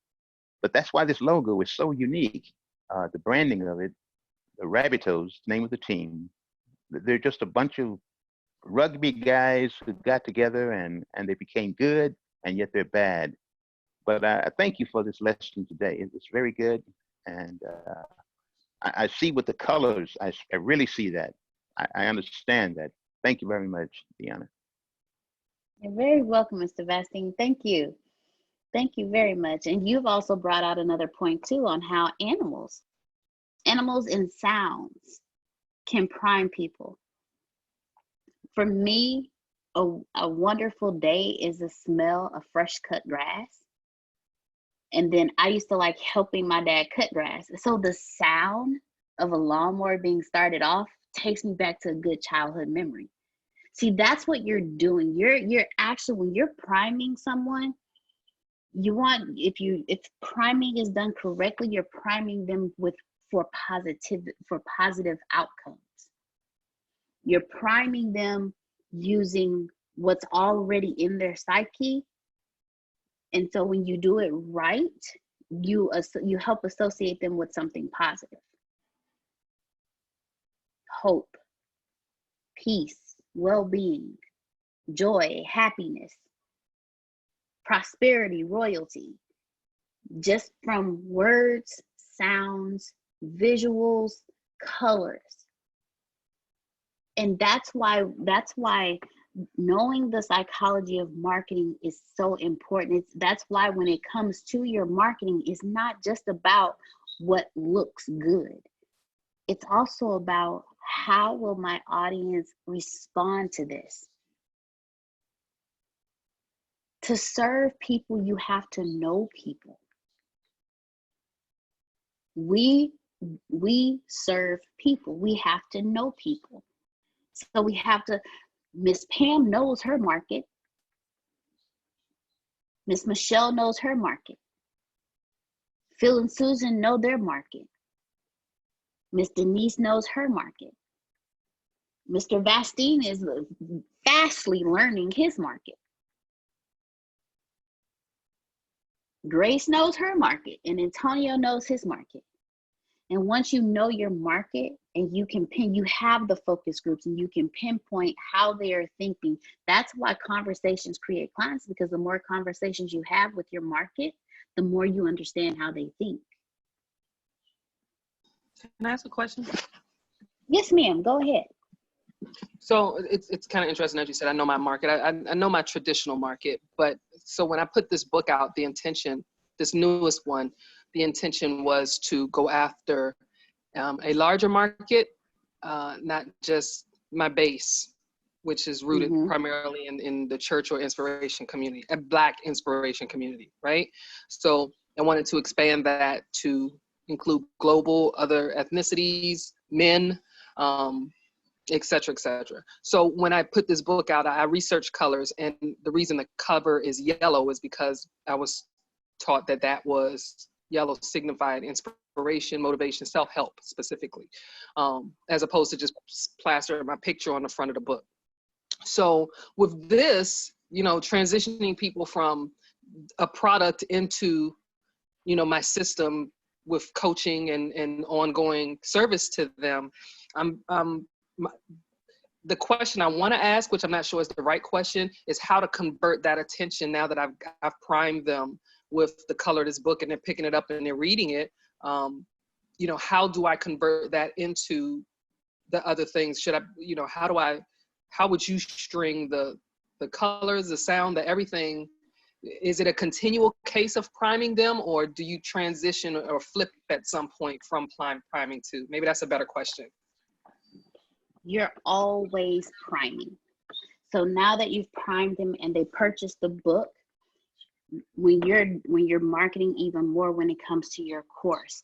but that's why this logo is so unique. The branding of it, the Rabbitohs, name of the team, they're just a bunch of rugby guys who got together and they became good, and yet they're bad. But I thank you for this lesson today. It's very good. And I see with the colors, I really see that. I understand that. Thank you very much, Deanna. You're very welcome, Mr. Bastine. Thank you. Thank you very much. And you've also brought out another point too on how animals and sounds can prime people. For me, a wonderful day is the smell of fresh cut grass. And then I used to like helping my dad cut grass. So the sound of a lawnmower being started off takes me back to a good childhood memory. See, that's what you're doing. You're actually, when you're priming someone, if priming is done correctly, you're priming them with for positive outcomes. You're priming them using what's already in their psyche. And so when you do it right, you help associate them with something positive. Hope, peace, well-being, joy, happiness, prosperity, royalty, just from words, sounds, visuals, colors. And that's why knowing the psychology of marketing is so important. That's why when it comes to your marketing, it's not just about what looks good. It's also about how will my audience respond to this. To serve people, you have to know people. We serve people. We have to know people. So we have to, Miss Pam knows her market. Miss Michelle knows her market. Phil and Susan know their market. Miss Denise knows her market. Mr. Vastine is fastly learning his market. Grace knows her market, and Antonio knows his market. And once you know your market and you have the focus groups and you can pinpoint how they are thinking, that's why conversations create clients, because the more conversations you have with your market, the more you understand how they think. Can I ask a question? Yes, ma'am, go ahead. So it's kind of interesting, as you said, I know my market. I know my traditional market, but so when I put this book out, the intention, this newest one, the intention was to go after a larger market, not just my base, which is rooted primarily in the church or inspiration community, a Black inspiration community, right? So I wanted to expand that to include global, other ethnicities, men, et cetera, et cetera. So when I put this book out, I researched colors, and the reason the cover is yellow is because I was taught that was yellow signified inspiration, motivation, self-help specifically, as opposed to just plaster my picture on the front of the book. So with this, transitioning people from a product into, my system with coaching and ongoing service to them, the question I want to ask, which I'm not sure is the right question, is how to convert that attention now that I've primed them with the color of this book and they're picking it up and they're reading it. How do I convert that into the other things? How would you string the colors, the sound, the everything? Is it a continual case of priming them, or do you transition or flip at some point from priming to? Maybe that's a better question. You're always priming. So now that you've primed them and they purchase the book, when you're marketing even more when it comes to your course,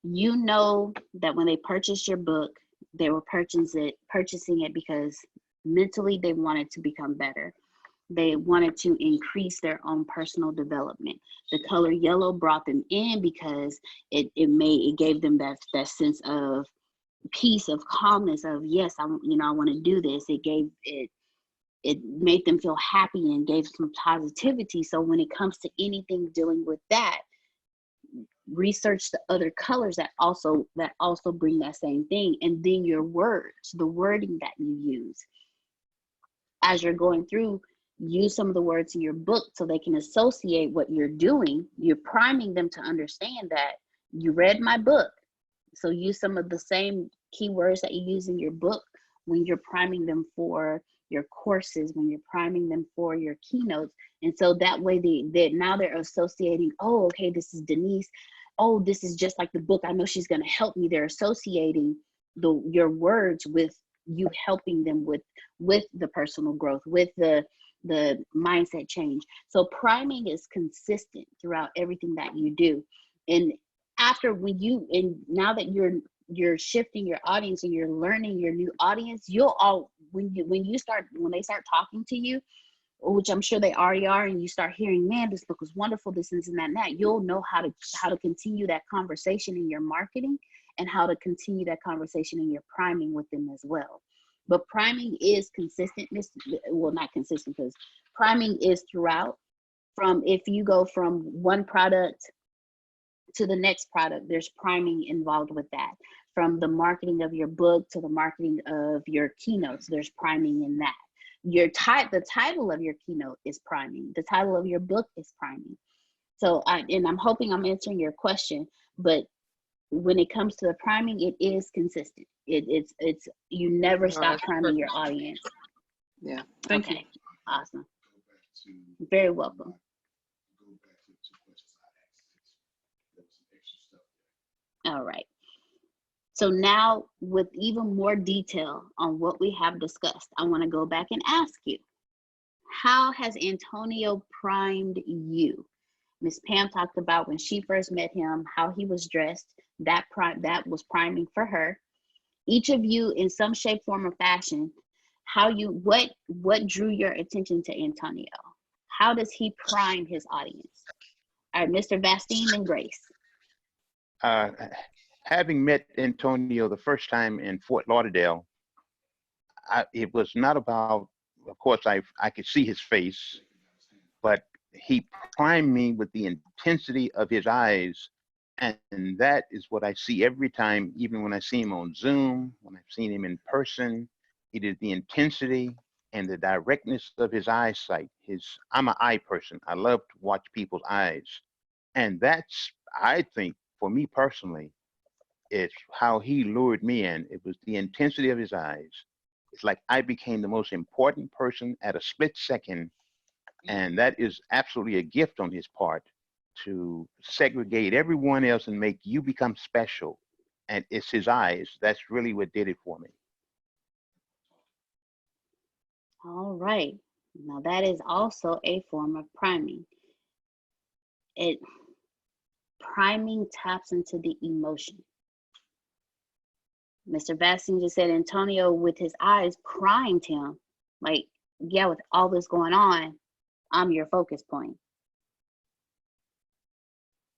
you know that when they purchase your book, they were purchasing it because mentally they wanted to become better. They wanted to increase their own personal development. The color yellow brought them in because it gave them that sense of peace, of calmness, of yes, I want to do this. It made them feel happy and gave some positivity. So when it comes to anything dealing with that, research the other colors that also bring that same thing. And then your words, the wording that you use as you're going through, use some of the words in your book so they can associate what you're doing. You're priming them to understand that you read my book. So use some of the same keywords that you use in your book when you're priming them for your courses, when you're priming them for your keynotes. And so that way now they're associating, oh, okay, this is Denise. Oh, this is just like the book. I know she's going to help me. They're associating your words with you helping them with the personal growth, with the mindset change. So priming is consistent throughout everything that you do. And now that you're shifting your audience and you're learning your new audience, when they start talking to you, which I'm sure they already are, and you start hearing, man, this book was wonderful, this and that and that, you'll know how to continue that conversation in your marketing and how to continue that conversation in your priming with them as well. But priming is consistent. Well, not consistent, because priming is throughout. From if you go from one product to the next product, there's priming involved with that. From the marketing of your book to the marketing of your keynotes, there's priming in that. The title of your keynote is priming. The title of your book is priming. So I'm hoping I'm answering your question, but when it comes to the priming, it is consistent. It's you never stop priming your audience. Yeah. Thank you. Awesome. Very welcome. All right. So now, with even more detail on what we have discussed, I want to go back and ask you, how has Antonio primed you? Miss Pam talked about when she first met him, how he was dressed. That was priming for her. Each of you, in some shape, form, or fashion, what drew your attention to Antonio? How does he prime his audience? All right, Mr. Vastine and Grace. Having met Antonio the first time in Fort Lauderdale, it was not about, of course, I could see his face, but he primed me with the intensity of his eyes. And that is what I see every time, even when I see him on Zoom, when I've seen him in person. It is the intensity and the directness of his eyesight. I'm an eye person. I love to watch people's eyes. And that's, I think, for me personally, it's how he lured me in. It was the intensity of his eyes. It's like I became the most important person at a split second. And that is absolutely a gift on his part, to segregate everyone else and make you become special. And it's his eyes. That's really what did it for me. All right. Now that is also a form of priming. Priming taps into the emotion. Mr. Vastine just said Antonio, with his eyes, primed him. Like, yeah, with all this going on, I'm your focus point.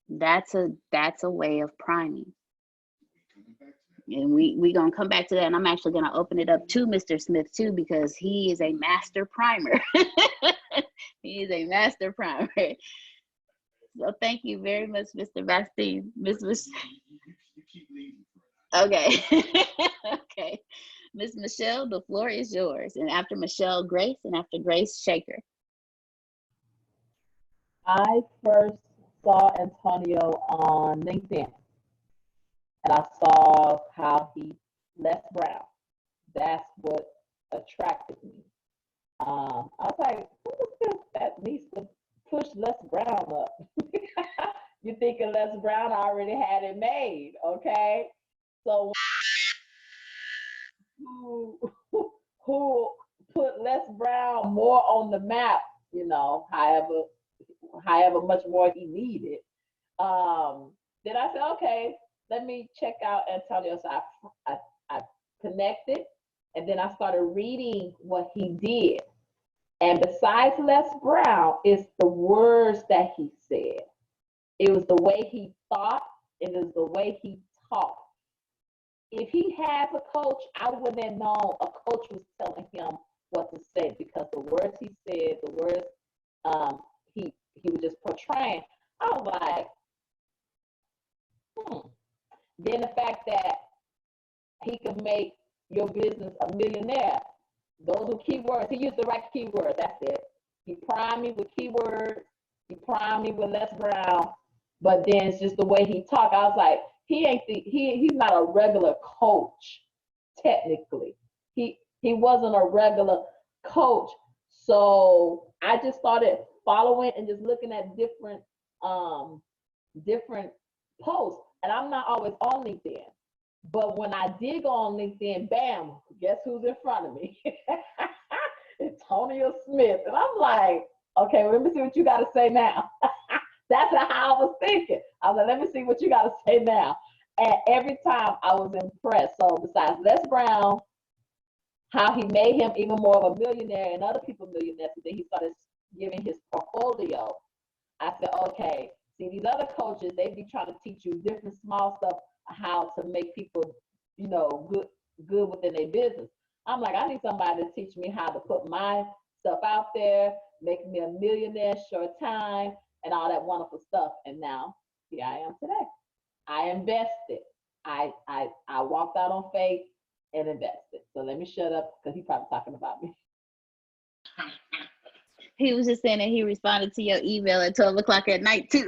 That's a way of priming. And we gonna come back to that, and I'm actually gonna open it up to Mr. Smith too, because he is a master primer. He is a master primer. So thank you very much, Mr. Vastine. Okay. Okay. Miss Michelle, the floor is yours. And after Michelle, Grace, and after Grace, Shaker. I first saw Antonio on LinkedIn, and I saw how he left brown. That's what attracted me. I was like, who is this that needs to push Les Brown up? You thinking Les Brown already had it made, okay? So who put Les Brown more on the map, however much more he needed. Then I said, okay, let me check out Antonio. So I connected, and then I started reading what he did. And besides Les Brown, it's the words that he said. It was the way he thought. It was the way he talked. If he has a coach, I wouldn't have known a coach was telling him what to say, because the words he said, the words he was just portraying, I was like, Then the fact that he could make your business a millionaire, those were keywords. He used the right keywords, that's it. He primed me with keywords, he primed me with Les Brown, but then it's just the way he talked. I was like, he's not a regular coach, technically. He wasn't a regular coach. So I just started following and just looking at different posts. And I'm not always on LinkedIn. But when I did go on LinkedIn, bam, guess who's in front of me? Antonio Smith. And I'm like, okay, well, let me see what you got to say now. That's how I was thinking. I was like, let me see what you got to say now. And every time I was impressed. So besides Les Brown, how he made him even more of a millionaire and other people millionaires. And then he started giving his portfolio. I said, okay, see, these other coaches, they be trying to teach you different small stuff, how to make people, you know, good within their business. I'm like, I need somebody to teach me how to put my stuff out there, make me a millionaire short time, and all that wonderful stuff. And now here I am today. I invested. I walked out on faith and invested. So let me shut up because he's probably talking about me. He was just saying that he responded to your email at 12 o'clock at night too.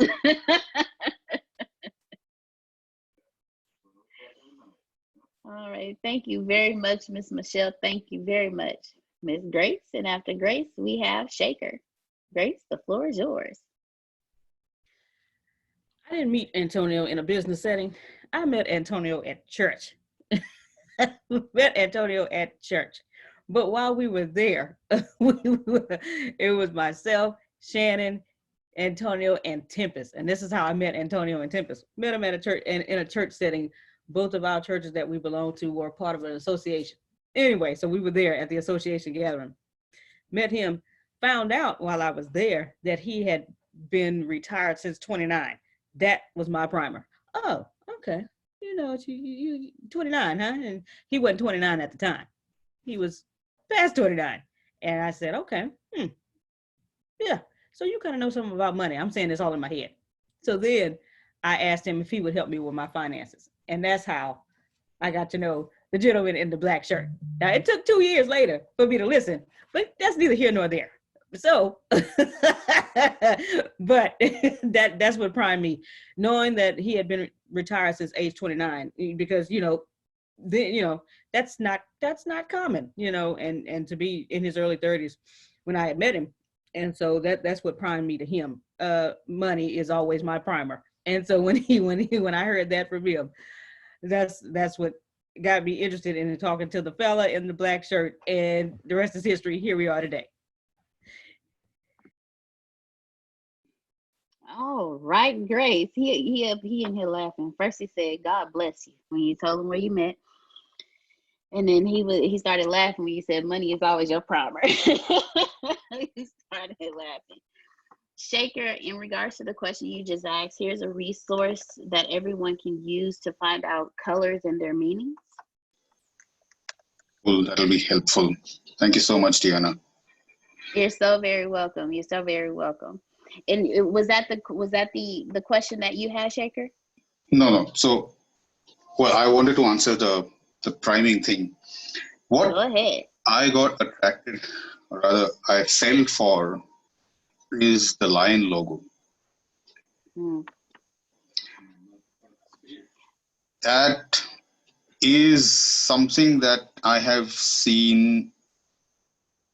All right. Thank you very much, Miss Michelle. Thank you very much, Miss Grace. And after Grace, we have Shaker. Grace, the floor is yours. I didn't meet Antonio in a business setting. I met Antonio at church. Met Antonio at church. But while we were there, it was myself, Shannon, Antonio, and Tempest. And this is how I met Antonio and Tempest. Met him at a church, and in a church setting. Both of our churches that we belong to were part of an association. Anyway, so we were there at the association gathering. Met him, found out while I was there that he had been retired since 29. That was my primer. Oh, okay. You know, you 29, huh? And he wasn't 29 at the time. He was past 29. And I said, okay, yeah. So you kind of know something about money. I'm saying this all in my head. So then I asked him if he would help me with my finances. And that's how I got to know the gentleman in the black shirt. Now, it took 2 years later for me to listen, but that's neither here nor there. So, but that's what primed me, knowing that he had been retired since age 29, because, that's not common, and to be in his early 30s when I had met him. And so that's what primed me to him. Money is always my primer. And so when I heard that from him, that's what got me interested in talking to the fella in the black shirt, and the rest is history. Here we are today. All right, Grace. He in here laughing. First he said, "God bless you," when you told him where you met. And then he started laughing when you said money is always your primer. He started laughing. Shaker, in regards to the question you just asked, here's a resource that everyone can use to find out colors and their meanings. Well, that'll be helpful. Thank you so much, Deanna. You're so very welcome. You're so very welcome. And was that the question that you had, Shaker? No. So, well, I wanted to answer the priming thing. What Go ahead. I got attracted, or rather I fell for, is the lion logo. That is something that I have seen.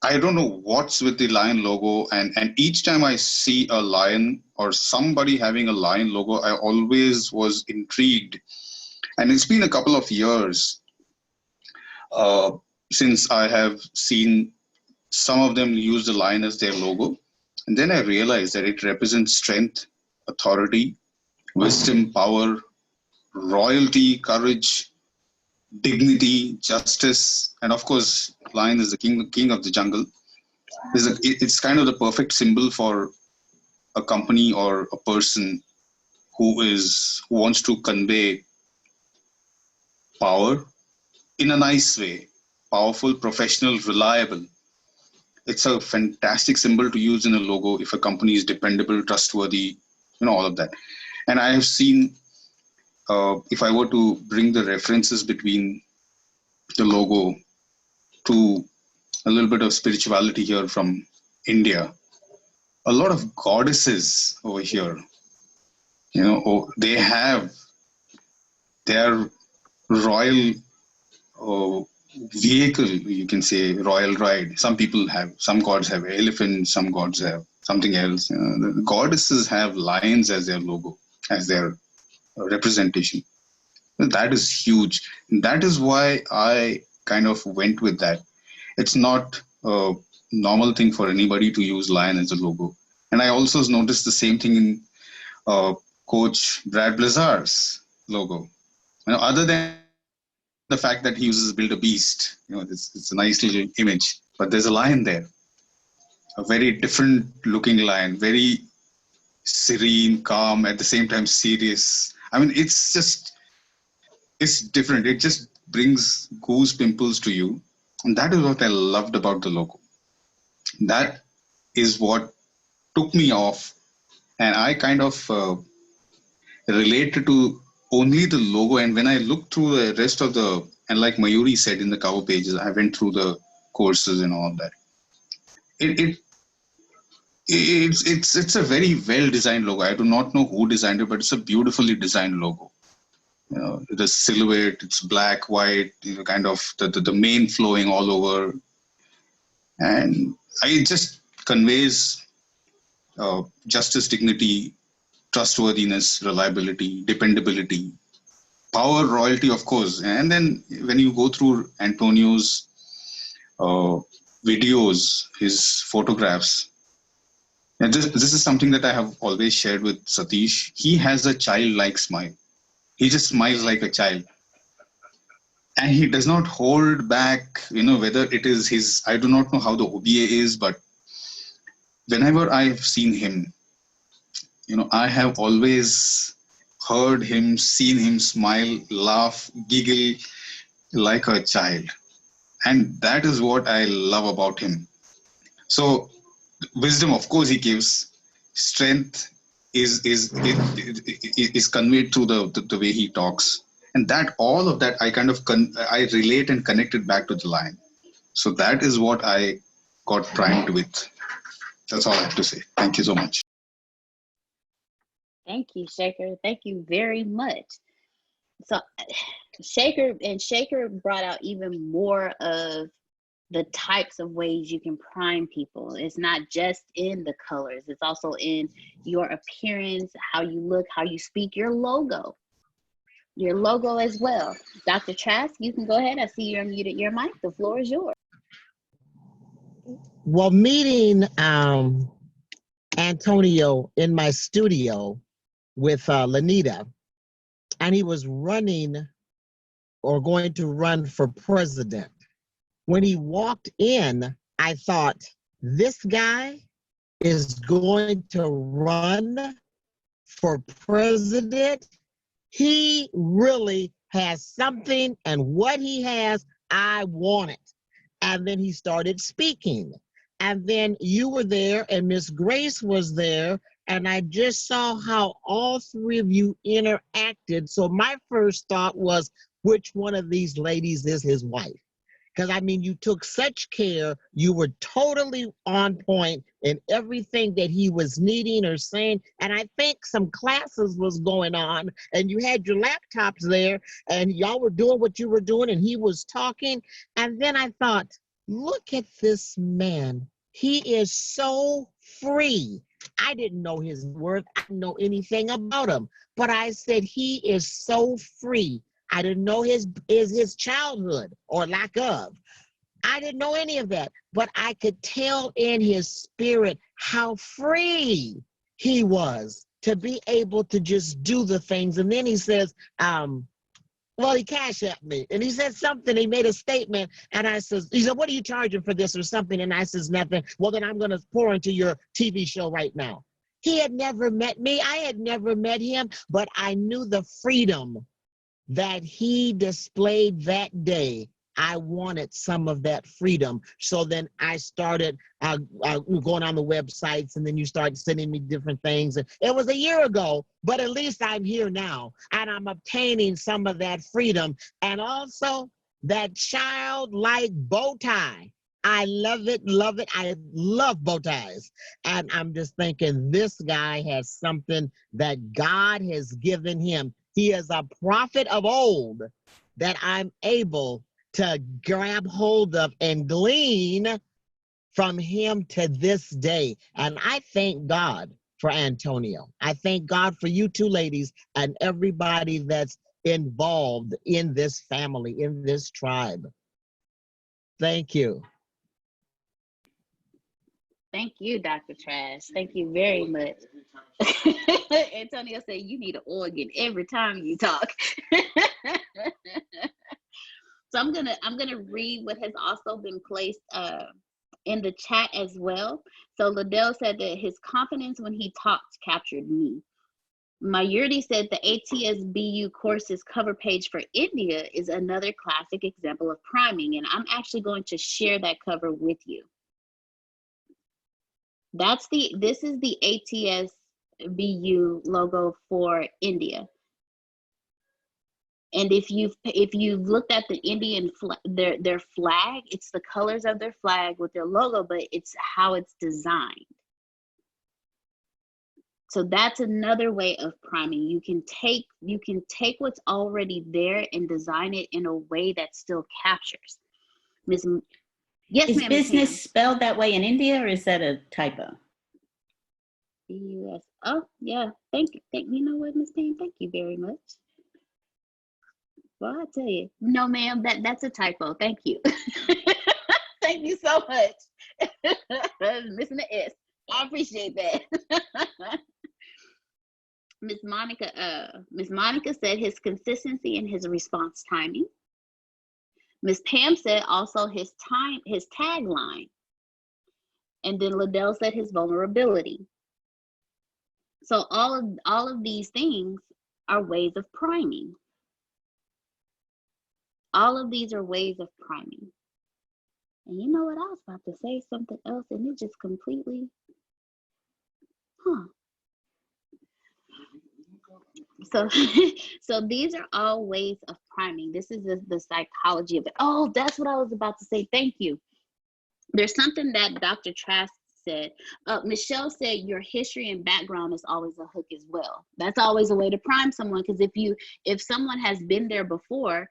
I don't know what's with the lion logo, and each time I see a lion or somebody having a lion logo, I always was intrigued. And it's been a couple of years since I have seen some of them use the lion as their logo. And then I realized that it represents strength, authority, wisdom, power, royalty, courage, dignity, justice, and of course, lion is the king of the jungle. It's kind of the perfect symbol for a company or a person who wants to convey power in a nice way, powerful, professional, reliable. It's a fantastic symbol to use in a logo if a company is dependable, trustworthy, all of that. And I have seen, if I were to bring the references between the logo to a little bit of spirituality here from India, a lot of goddesses over here, they have their royal vehicle, you can say, royal ride. Some gods have elephants, some gods have something else. The goddesses have lions as their logo, as their representation. That is huge. That is why I kind of went with that. It's not a normal thing for anybody to use lion as a logo. And I also noticed the same thing in Coach Brad Blizzard's logo. Other than the fact that he uses build a beast. It's a nice little image, but there's a lion there, a very different looking lion, very serene, calm, at the same time serious. I mean, it's different. It just brings goose pimples to you. And that is what I loved about the logo. That is what took me off. And I kind of related to only the logo. And when I looked through the rest of and like Mayuri said in the cover pages, I went through the courses and all that. It's a very well designed logo. I do not know who designed it, but it's a beautifully designed logo. The silhouette, it's black, white, kind of the mane flowing all over, and it just conveys justice, dignity, trustworthiness, reliability, dependability, power, royalty, of course. And then when you go through Antonio's videos, his photographs, and this is something that I have always shared with Satish. He has a childlike smile. He just smiles like a child. And he does not hold back, whether it is his, I do not know how the OBA is, but whenever I've seen him, I have always heard him, seen him smile, laugh, giggle like a child. And that is what I love about him. So wisdom, of course, he gives. Strength is conveyed through the way he talks. And that all of that I kind of I relate and connected back to the lion. So that is what I got primed with. That's all I have to say. Thank you so much. Thank you, Shaker. Thank you very much. So Shaker brought out even more of the types of ways you can prime people. It's not just in the colors, it's also in your appearance, how you look, how you speak, your logo as well. Dr. Trask, you can go ahead. I see you're unmuted your mic. The floor is yours. Well, meeting Antonio in my studio with Lanita, and he was running or going to run for president. When he walked in, I thought, this guy is going to run for president. He really has something, and what he has, I want it. And then he started speaking. And then you were there, and Miss Grace was there, and I just saw how all three of you interacted. So my first thought was, which one of these ladies is his wife? Because, I mean, you took such care. You were totally on point in everything that he was needing or saying. And I think some classes was going on, and you had your laptops there, and y'all were doing what you were doing, and he was talking. And then I thought, look at this man. He is so free. I didn't know his worth. I didn't know anything about him. But I said, he is so free. I didn't know his childhood or lack of. I didn't know any of that, but I could tell in his spirit how free he was to be able to just do the things. And then he says, well, he cash at me. And he said something, he made a statement. And I says, he said, what are you charging for this or something? And I says, nothing. Well, then I'm going to pour into your TV show right now. He had never met me. I had never met him, but I knew the freedom that he displayed that day. I wanted some of that freedom. So then I started going on the websites, and then you started sending me different things. And it was a year ago, but at least I'm here now, and I'm obtaining some of that freedom. And also that childlike bow tie. I love it, love it. I love bow ties. And I'm just thinking, this guy has something that God has given him. He is a prophet of old that I'm able to grab hold of and glean from him to this day. And I thank God for Antonio. I thank God for you two ladies and everybody that's involved in this family, in this tribe. Thank you. Thank you, Dr. Trash. Thank you very much. Antonio said you need an organ every time you talk. So I'm gonna read what has also been placed in the chat as well. So Liddell said that his confidence when he talked captured me. Mayurti said the ATSBU courses cover page for India is another classic example of priming, and I'm actually going to share that cover with you. This is the ATSBU logo for India. And if you've looked at the Indian their flag, it's the colors of their flag with their logo, but it's how it's designed. So that's another way of priming. You can take what's already there and design it in a way that still captures. Yes, is ma'am. business spelled that way in India, or is that a typo? B-U-S. Oh, yeah. Thank you. You know what, Miss Pam? Thank you very much. Well, I tell you, no, ma'am. That's a typo. Thank you. Thank you so much. Missing the S. I appreciate that. Miss Monica said his consistency and his response timing. Miss Pam said also his tagline. And then Liddell said his vulnerability. So all of these things are ways of priming. All of these are ways of priming. And you know what? I was about to say something else and it just completely, So these are all ways of priming. This is the psychology of it. Oh, that's what I was about to say. Thank you. There's something that Dr. Trask said. Michelle said your history and background is always a hook as well. That's always a way to prime someone, because if someone has been there before,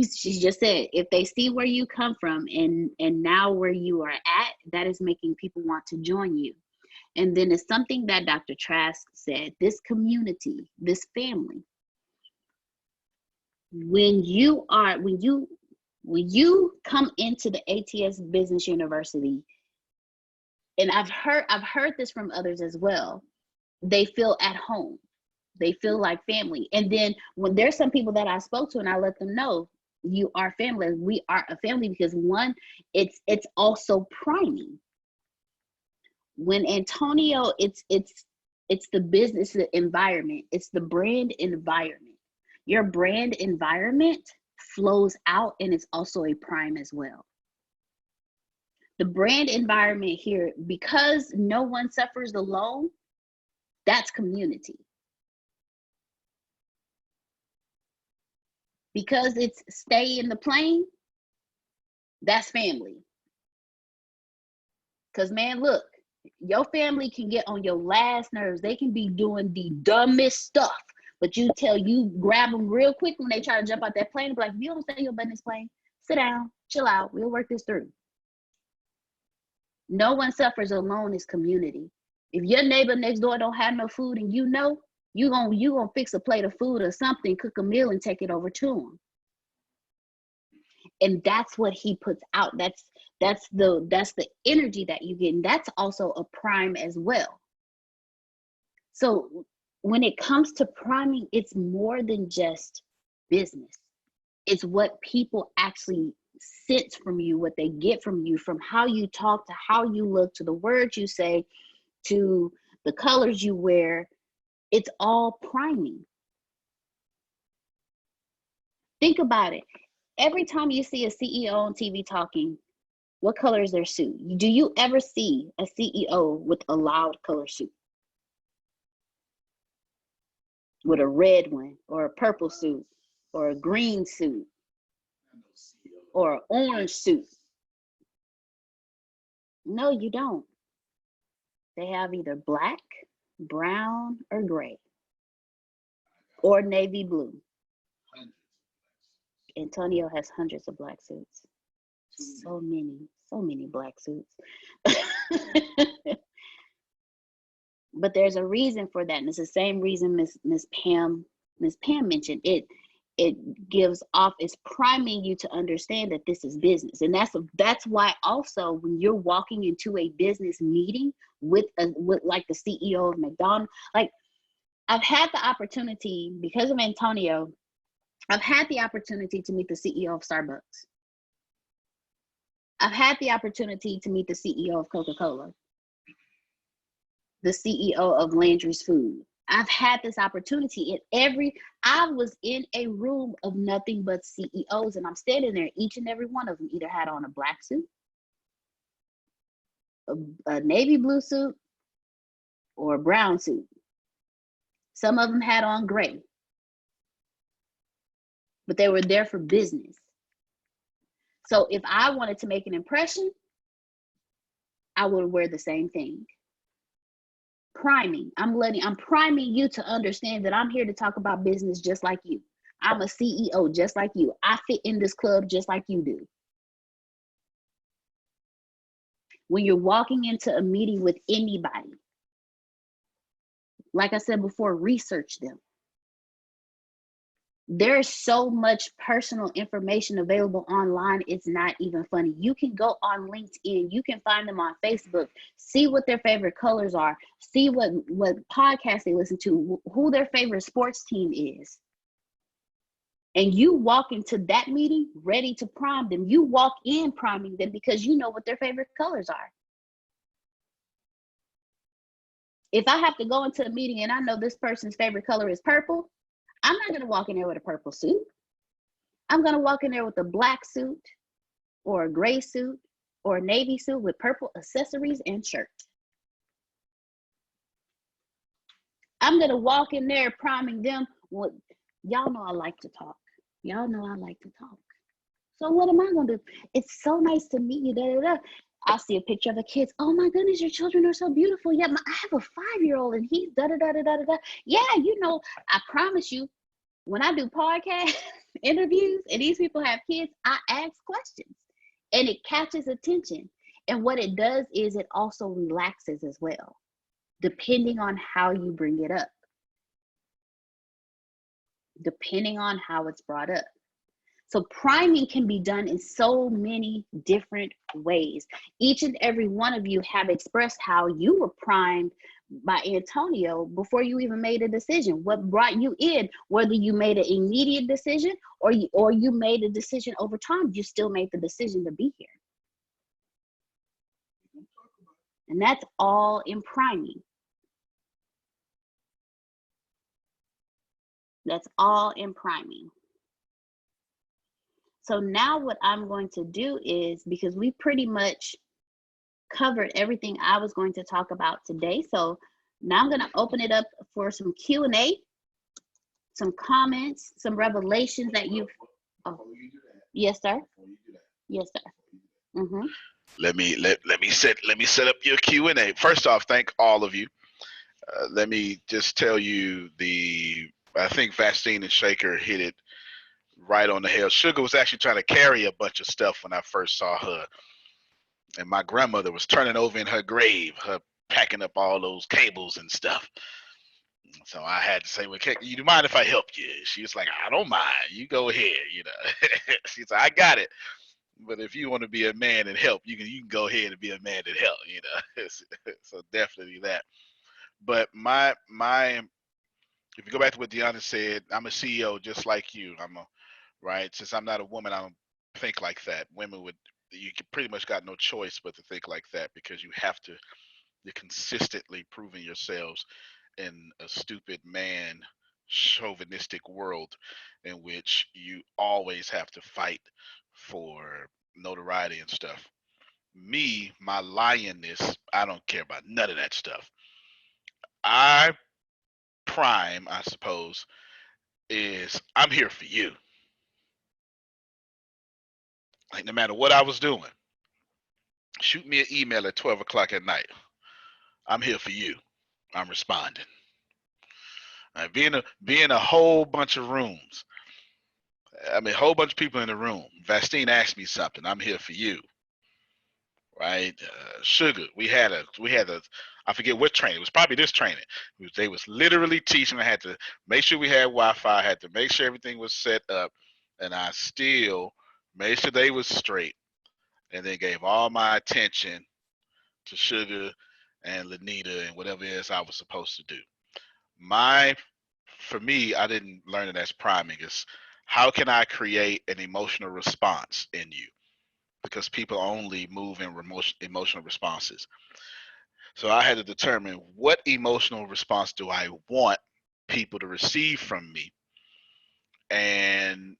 she just said, if they see where you come from and now where you are at, that is making people want to join you. And then it's something that Dr. Trask said, this community, this family, when you come into the ATS Business University, and I've heard this from others as well, they feel at home. They feel like family. And then when there's some people that I spoke to and I let them know, you are family. We are a family, because one, it's also priming. When Antonio, it's the business environment, it's the brand environment. Your brand environment flows out, and it's also a prime as well. The brand environment here, because no one suffers alone, that's community. Because it's stay in the plane, that's family. Because man, look, your family can get on your last nerves. They can be doing the dumbest stuff, but you grab them real quick when they try to jump out that plane and be like, if you don't stay your butt in this plane, sit down, chill out, we'll work this through. No one suffers alone is community. If your neighbor next door don't have no food and you gonna fix a plate of food or something, cook a meal and take it over to them. And that's what he puts out. That's the energy that you get, and that's also a prime as well. So when it comes to priming, it's more than just business. It's what people actually sense from you, what they get from you, from how you talk to how you look, to the words you say, to the colors you wear. It's all priming. Think about it. Every time you see a CEO on TV talking, what color is their suit? Do you ever see a CEO with a loud color suit? With a red one, or a purple suit, or a green suit, or an orange suit? No, you don't. They have either black, brown, or gray, or navy blue. Antonio has hundreds of black suits. So many black suits. But there's a reason for that, and it's the same reason Miss Pam mentioned it. It gives off, it's priming you to understand that this is business. And that's why also when you're walking into a business meeting with like the CEO of McDonald's, like I've had the opportunity, because of Antonio, I've had the opportunity to meet the CEO of Starbucks. I've had the opportunity to meet the CEO of Coca-Cola, the CEO of Landry's Food. I've had this opportunity I was in a room of nothing but CEOs, and I'm standing there. Each and every one of them either had on a black suit, a navy blue suit, or a brown suit. Some of them had on gray, but they were there for business. So if I wanted to make an impression, I would wear the same thing. Priming. I'm priming you to understand that I'm here to talk about business just like you. I'm a CEO just like you. I fit in this club just like you do. When you're walking into a meeting with anybody, like I said before, research them. There's so much personal information available online, it's not even funny. You can go on LinkedIn, you can find them on Facebook, see what their favorite colors are, see what podcasts they listen to, who their favorite sports team is. And you walk into that meeting ready to prime them. You walk in priming them because you know what their favorite colors are. If I have to go into a meeting and I know this person's favorite color is purple, I'm not going to walk in there with a purple suit. I'm going to walk in there with a black suit or a gray suit or a navy suit with purple accessories and shirt. I'm going to walk in there priming them with, y'all know I like to talk. Y'all know I like to talk. So what am I going to do? It's so nice to meet you. Da, da, da. I'll see a picture of the kids. Oh my goodness, your children are so beautiful. Yeah, I have a 5-year-old and he's da da da da da da. Yeah, you know, I promise you, when I do podcast interviews and these people have kids, I ask questions and it catches attention. And what it does is it also relaxes as well, depending on how you bring it up, depending on how it's brought up. So priming can be done in so many different ways. Each and every one of you have expressed how you were primed by Antonio before you even made a decision. What brought you in, whether you made an immediate decision or you made a decision over time, you still made the decision to be here. And that's all in priming. That's all in priming. So now what I'm going to do is, because we pretty much covered everything I was going to talk about today. So now I'm going to open it up for some Q&A, some comments, some revelations that you've, oh, yes, sir. Yes, sir. Mm-hmm. Let me set up your Q&A. First off, thank all of you. Let me just tell you I think Vastine and Shaker hit it right on the head. Sugar was actually trying to carry a bunch of stuff when I first saw her. And my grandmother was turning over in her grave, her packing up all those cables and stuff. So I had to say, well, you mind if I help you? She was like, I don't mind. You go ahead, you know. She said, I got it. But if you want to be a man and help, you can go ahead and be a man and help, you know. So definitely that. But if you go back to what Deanna said, I'm a CEO just like you. Right? Since I'm not a woman, I don't think like that. You pretty much got no choice but to think like that, because you're consistently proving yourselves in a stupid man chauvinistic world in which you always have to fight for notoriety and stuff. Me, my lionness, I don't care about none of that stuff. I suppose, is I'm here for you. Like, no matter what I was doing, shoot me an email at 12 o'clock at night. I'm here for you. I'm responding. Being a whole bunch of rooms. I mean, a whole bunch of people in the room. Vastine asked me something. I'm here for you. Right? Sugar. We had a. I forget what training. It was probably this training. They was literally teaching. I had to make sure we had Wi-Fi. I had to make sure everything was set up, and I still made sure they was straight, and then gave all my attention to Sugar and Lanita and whatever it is I was supposed to do. For me, I didn't learn it as priming. It's how can I create an emotional response in you? Because people only move in emotional responses. So I had to determine what emotional response do I want people to receive from me, and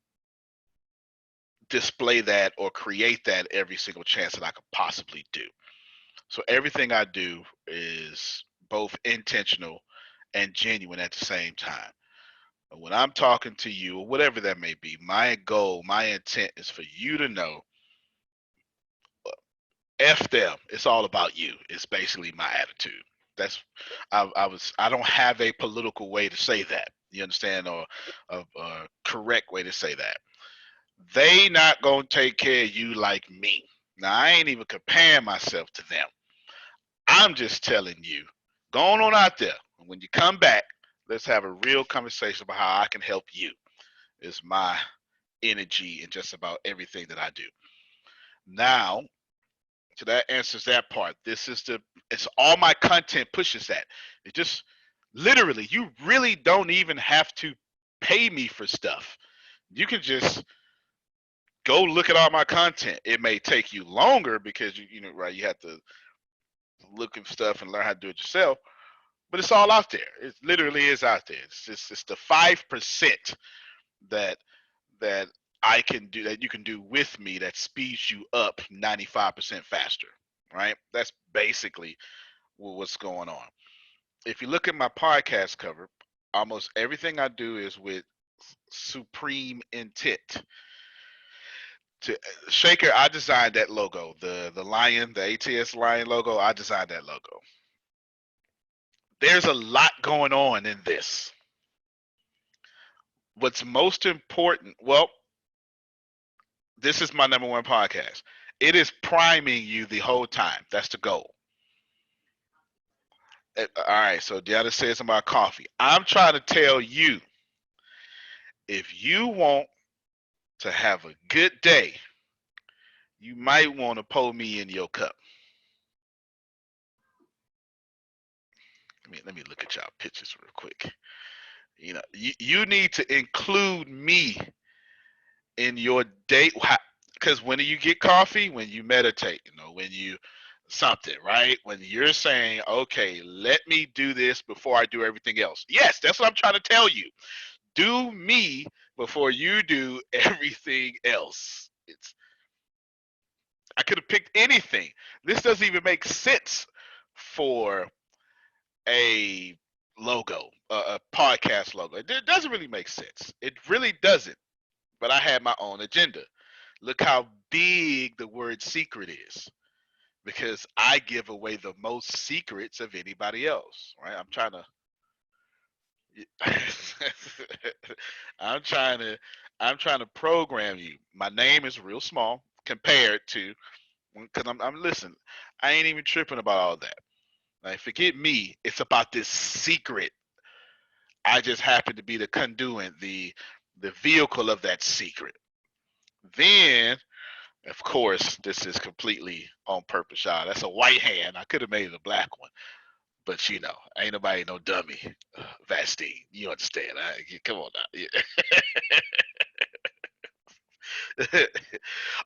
display that or create that every single chance that I could possibly do. So everything I do is both intentional and genuine at the same time. When I'm talking to you, or whatever that may be, my goal, my intent is for you to know, F them. It's all about you. It's basically my attitude. That's I don't have a political way to say that. You understand, or a correct way to say that. They not gonna take care of you like me. Now I ain't even comparing myself to them. I'm just telling you, going on out there. When you come back, let's have a real conversation about how I can help you. Is my energy in just about everything that I do. Now, so that answers that part. It's all my content pushes that. It just literally, you really don't even have to pay me for stuff. You can just go look at all my content. It may take you longer because right, you have to look at stuff and learn how to do it yourself, but it's all out there. It literally is out there. It's the 5% that that I can do, that you can do with me, that speeds you up 95% faster, right? That's basically what's going on. If you look at my podcast cover, almost everything I do is with supreme intent. To Shaker, I designed that logo, the lion, the ATS lion logo. I designed that logo. There's a lot going on in this. What's most important, well, this is my #1 podcast. It is priming you the whole time. That's the goal. All right, so Deanna says about coffee. I'm trying to tell you, if you want to have a good day, you might want to pour me in your cup. Let me look at y'all pictures real quick. You need to include me in your day, because when you get coffee, when you meditate, when you something, right? When you're saying, okay, let me do this before I do everything else. Yes, that's what I'm trying to tell you. Do me before you do everything else. I could have picked anything. This doesn't even make sense for a logo, a podcast logo. It doesn't really make sense. It really doesn't. But I had my own agenda. Look how big the word secret is, because I give away the most secrets of anybody else, right? I'm trying to I'm trying to program you. My name is real small compared to, because I'm listen, I ain't even tripping about all that. Like, forget me. It's about this secret. I just happen to be the conduit, the vehicle of that secret. Then, of course, this is completely on purpose, y'all. That's a white hand. I could have made it a black one, but ain't nobody no dummy. Vastine, you understand? Come on now. Yeah.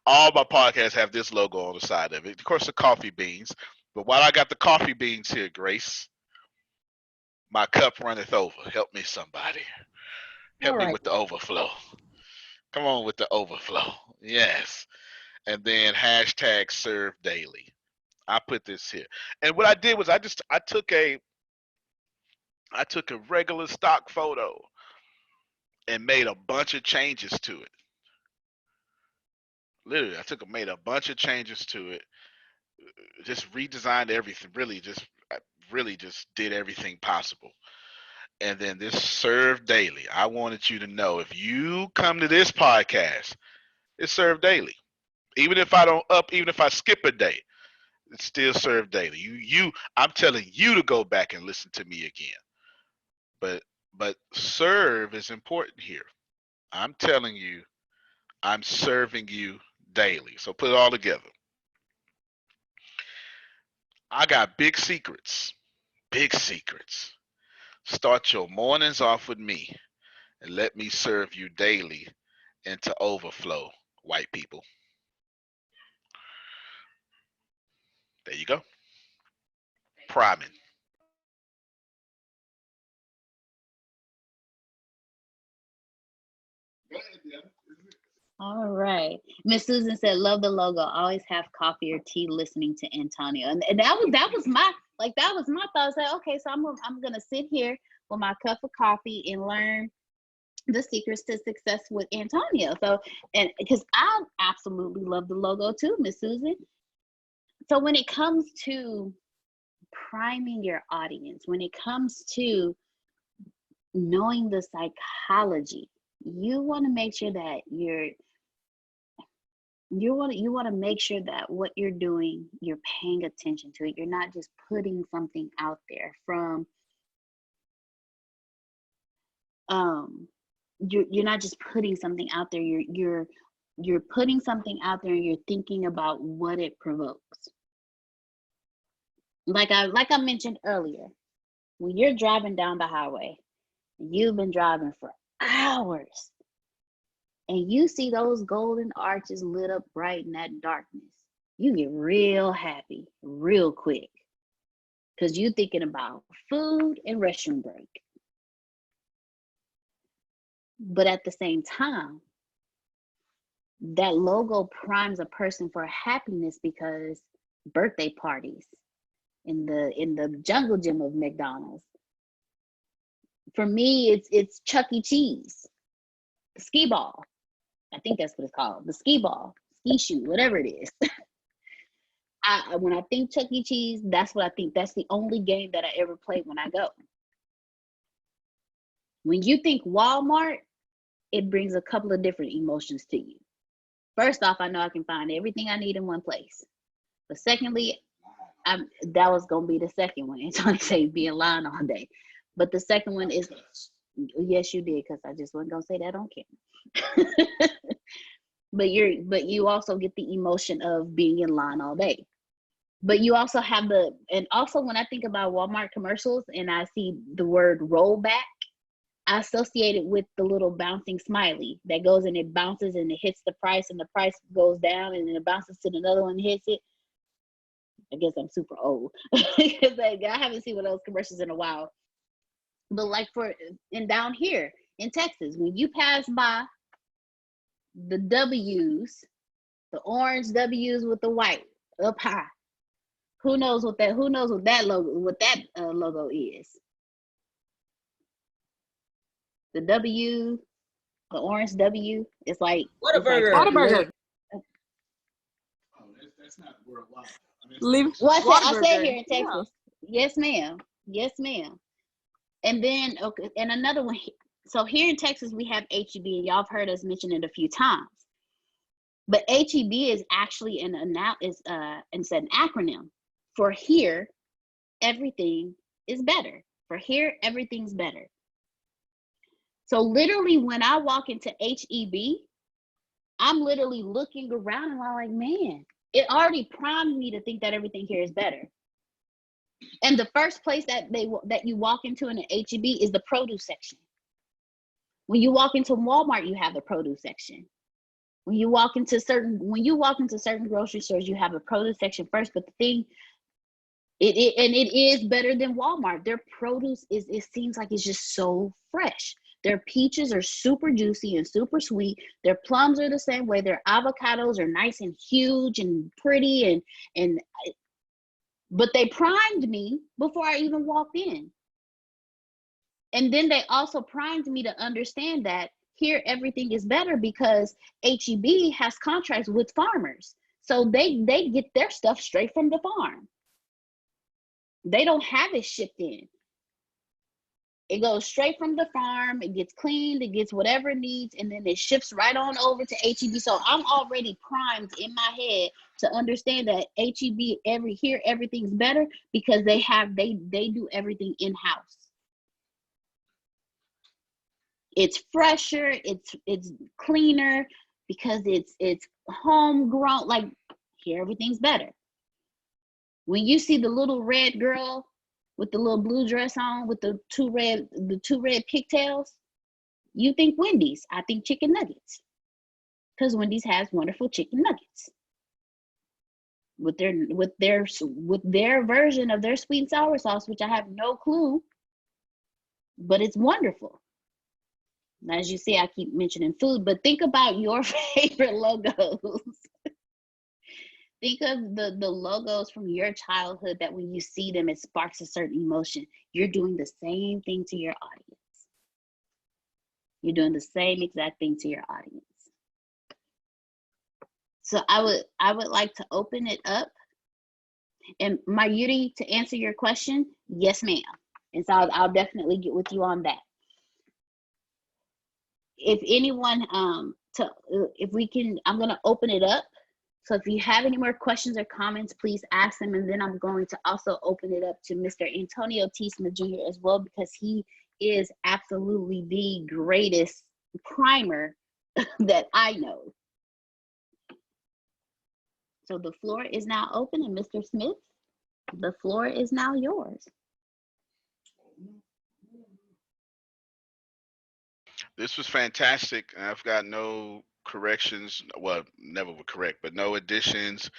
All my podcasts have this logo on the side of it. Of course, the coffee beans. But while I got the coffee beans here, Grace, my cup runneth over. Help me, somebody. Help All me right. with the overflow. Come on with the overflow. Yes. And then hashtag serve daily. I put this here. And what I did was I took a regular stock photo and made a bunch of changes to it. Literally, made a bunch of changes to it. Just redesigned everything. Really just did everything possible. And then this serve daily. I wanted you to know, if you come to this podcast, it's serve daily. Even if I skip a day, it's still serve daily. I'm telling you to go back and listen to me again. But serve is important here. I'm telling you, I'm serving you daily. So put it all together. I got big secrets. Big secrets. Start your mornings off with me and let me serve you daily into overflow, white people. There you go. Priming. All right. Miss Susan said, love the logo. Always have coffee or tea listening to Antonio. And that was my thought. Like, okay, so I'm gonna sit here with my cup of coffee and learn the secrets to success with Antonio. So, and because I absolutely love the logo too, Miss Susan. So when it comes to priming your audience, when it comes to knowing the psychology, you want to make sure that you want to make sure that what you're doing, you're paying attention to it. You're not just putting something out there from you're not just putting something out there. You're putting something out there and you're thinking about what it provokes. Like I mentioned earlier, when you're driving down the highway, you've been driving for hours, and you see those golden arches lit up bright in that darkness, you get real happy real quick because you're thinking about food and restroom break. But at the same time, that logo primes a person for happiness because birthday parties in the jungle gym of McDonald's. For me, it's Chuck E. Cheese, the skee ball. I think that's what it's called, the skee ball, ski shoe, whatever it is. When I think Chuck E. Cheese, that's what I think. That's the only game that I ever played when I go. When you think Walmart, it brings a couple of different emotions to you. First off, I know I can find everything I need in one place. But secondly, that was gonna be the second one. Antonio said be in line all day. But the second one is, yes, you did, because I just wasn't gonna say that on camera. but you also get the emotion of being in line all day. But you also have and also when I think about Walmart commercials and I see the word rollback, I associate it with the little bouncing smiley that goes and it bounces and it hits the price and the price goes down and then it bounces to another one and hits it. I guess I'm super old because I haven't seen one of those commercials in a while. But like and down here in Texas, when you pass by the W's, the orange W's with the white up high, who knows what that logo is? The W, the orange W, it's like Whataburger. Whataburger. That's not worldwide. I said here in Texas. Yeah. Yes, ma'am. Yes, ma'am. And then, okay, and another one. So here in Texas, we have HEB, and y'all have heard us mention it a few times. But HEB is actually it's an acronym for here, everything is better. For here, everything's better. So literally, when I walk into HEB, I'm literally looking around and I'm like, man, it already primed me to think that everything here is better. And the first place that you walk into in an HEB is the produce section. When you walk into Walmart, you have the produce section. When you walk into certain grocery stores, you have a produce section first. But the thing, it is better than Walmart. Their produce it seems like it's just so fresh. Their peaches are super juicy and super sweet. Their plums are the same way. Their avocados are nice and huge and pretty but they primed me before I even walked in. And then they also primed me to understand that here everything is better because HEB has contracts with farmers. So they get their stuff straight from the farm. They don't have it shipped in. It goes straight from the farm, it gets cleaned, it gets whatever it needs, and then it ships right on over to HEB. So I'm already primed in my head to understand that HEB everything's better because they do everything in-house. It's fresher, it's cleaner because it's homegrown. Like here everything's better. When you see the little red girl with the little blue dress on with the two red pigtails, you think Wendy's. I think chicken nuggets. because Wendy's has wonderful chicken nuggets with their version of their sweet and sour sauce, which I have no clue, but it's wonderful. As you see, I keep mentioning food, but think about your favorite logos. Think of the logos from your childhood that when you see them, it sparks a certain emotion. You're doing the same thing to your audience. You're doing the same exact thing to your audience. So I would like to open it up. And Mayuri, to answer your question, yes, ma'am. And so I'll definitely get with you on that. If anyone, if we can, I'm gonna open it up. So if you have any more questions or comments, please ask them. And then I'm going to also open it up to Mr. Antonio T. Smith Jr. as well, because he is absolutely the greatest primer that I know. So the floor is now open, and Mr. Smith, the floor is now yours. This was fantastic. I've got no corrections. Well, never would correct, but no additions.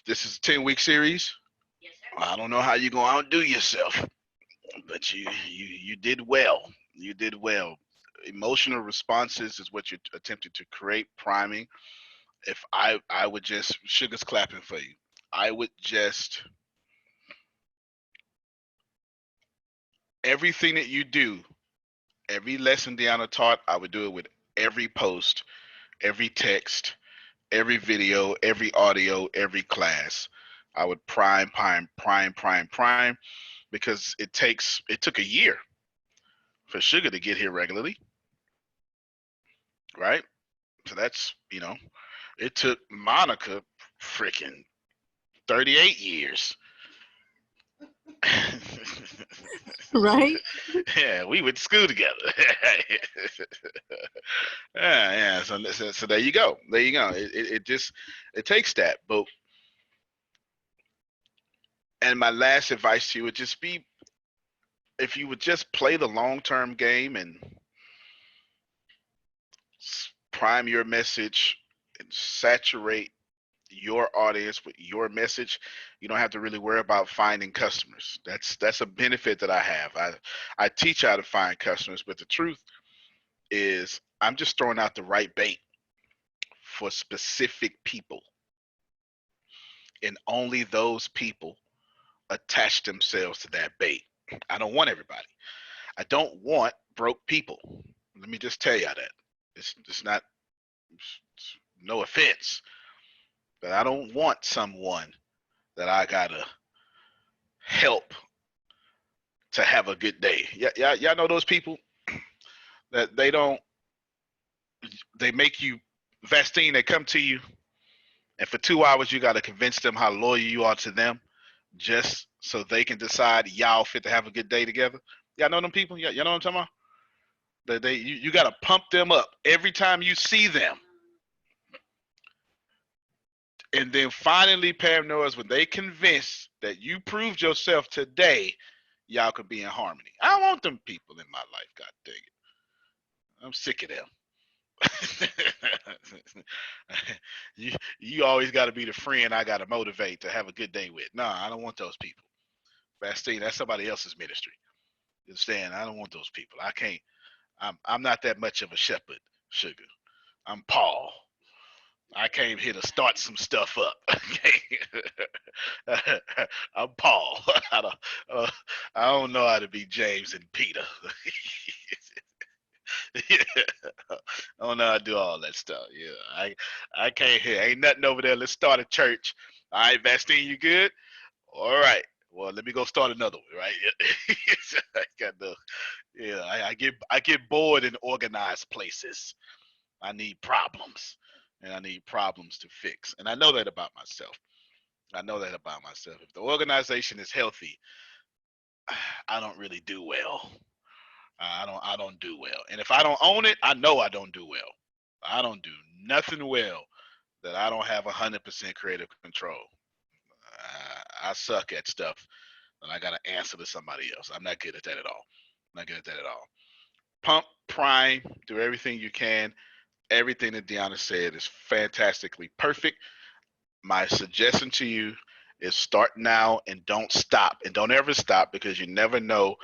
This is a 10-week series. Yes, sir. I don't know how you're gonna outdo yourself, but you did well. You did well. Emotional responses is what you attempted to create, priming. If I would just, Sugar's clapping for you. I would just, everything that you do, every lesson Deanna taught, I would do it with every post, every text, every video, every audio, every class. I would prime, because it took a year for Sugar to get here regularly, right? So that's, it took Monica freaking 38 years. Right? Yeah, we went to school together. Yeah. So there you go. There you go. It just, it takes that. But, and my last advice to you would just be, if you would just play the long-term game and prime your message and saturate your audience with your message, you don't have to really worry about finding customers. That's a benefit that I have. I teach how to find customers, but the truth is I'm just throwing out the right bait for specific people, and only those people attach themselves to that bait. I don't want everybody. I don't want broke people. Let me just tell you that. It's not, no offense, but I don't want someone that I gotta help to have a good day. Yeah, y'all know those people that they make you Vastine, they come to you, and for 2 hours you gotta convince them how loyal you are to them, just so they can decide y'all fit to have a good day together. Y'all know them people? Yeah, you know what I'm talking about? You gotta pump them up every time you see them. And then finally, Pam knows when they convinced that you proved yourself today, y'all could be in harmony. I don't want them people in my life, god dang it. I'm sick of them. you always got to be the friend I got to motivate to have a good day with. No, I don't want those people. Vastine, that's somebody else's ministry. You understand? I don't want those people. I can't. I'm not that much of a shepherd, Sugar. I'm Paul. I came here to start some stuff up. I'm Paul. I don't know how to be James and Peter. I don't know how to do all that stuff. Yeah, I can't hear. Ain't nothing over there. Let's start a church. All right, Vastine, you good? All right. Well, let me go start another one. Right? I got the. Yeah, I get bored in organized places. I need problems, and I need problems to fix. And I know that about myself. I know that about myself. If the organization is healthy, I don't really do well. I don't do well. And if I don't own it, I know I don't do well. I don't do nothing well that I don't have 100% creative control. I suck at stuff and I got to answer to somebody else. I'm not good at that at all. I'm not good at that at all. Pump, prime, do everything you can. Everything that Deanna said is fantastically perfect. My suggestion to you is start now and don't stop. And don't ever stop, because you never know.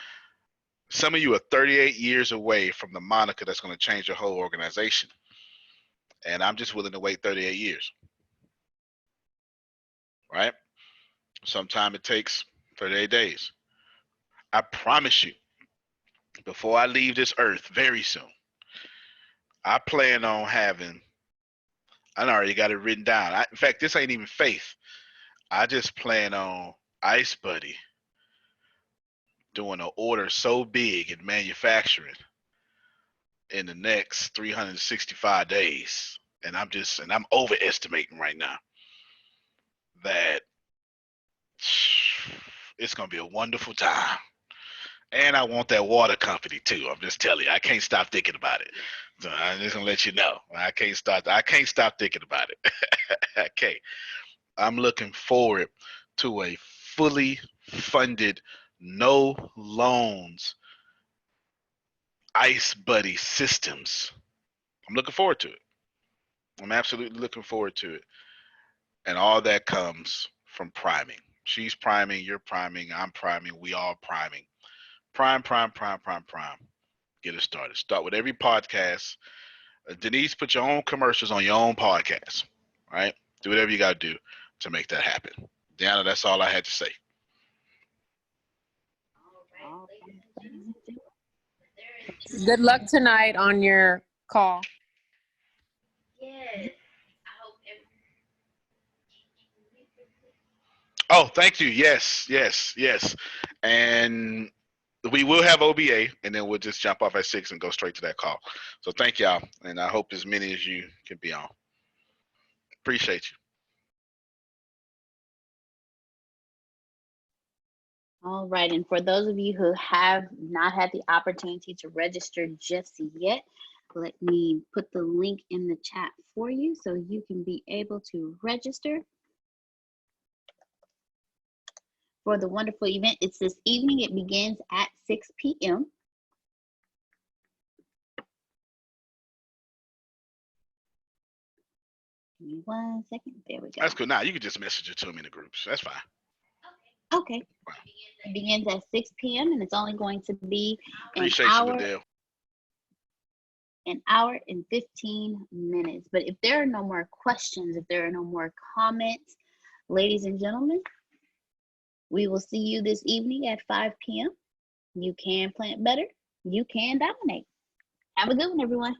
Some of you are 38 years away from the moniker that's going to change your whole organization. And I'm just willing to wait 38 years. Right? Sometimes it takes 38 days. I promise you, before I leave this earth very soon, I plan on having, I already got it written down. In fact, this ain't even faith. I just plan on Ice Buddy doing an order so big in manufacturing in the next 365 days. And I'm overestimating right now that it's going to be a wonderful time. And I want that water company too. I'm just telling you, I can't stop thinking about it. So I'm just gonna let you know. I can't stop thinking about it. Okay. I'm looking forward to a fully funded, no loans Ice Buddy systems. I'm looking forward to it. I'm absolutely looking forward to it. And all that comes from priming. She's priming, you're priming, I'm priming, we all priming. Prime. Get it started. Start with every podcast. Denise, put your own commercials on your own podcast. Right? Do whatever you got to do to make that happen. Deanna, that's all I had to say. Good luck tonight on your call. Oh, thank you. Yes. And we will have OBA, and then we'll just jump off at 6 and go straight to that call. So thank y'all, and I hope as many as you can be on. Appreciate you. All right, and for those of you who have not had the opportunity to register just yet, let me put the link in the chat for you so you can be able to register for the wonderful event. It's this evening. It begins at 6 p.m. Give me 1 second. There we go. That's good. Now you can just message it to me in the groups. That's fine. Okay. It begins at 6 p.m. and it's only going to be an hour and 15 minutes. But if there are no more questions, if there are no more comments, ladies and gentlemen, we will see you this evening at 5 p.m. You can plant better. You can dominate. Have a good one, everyone.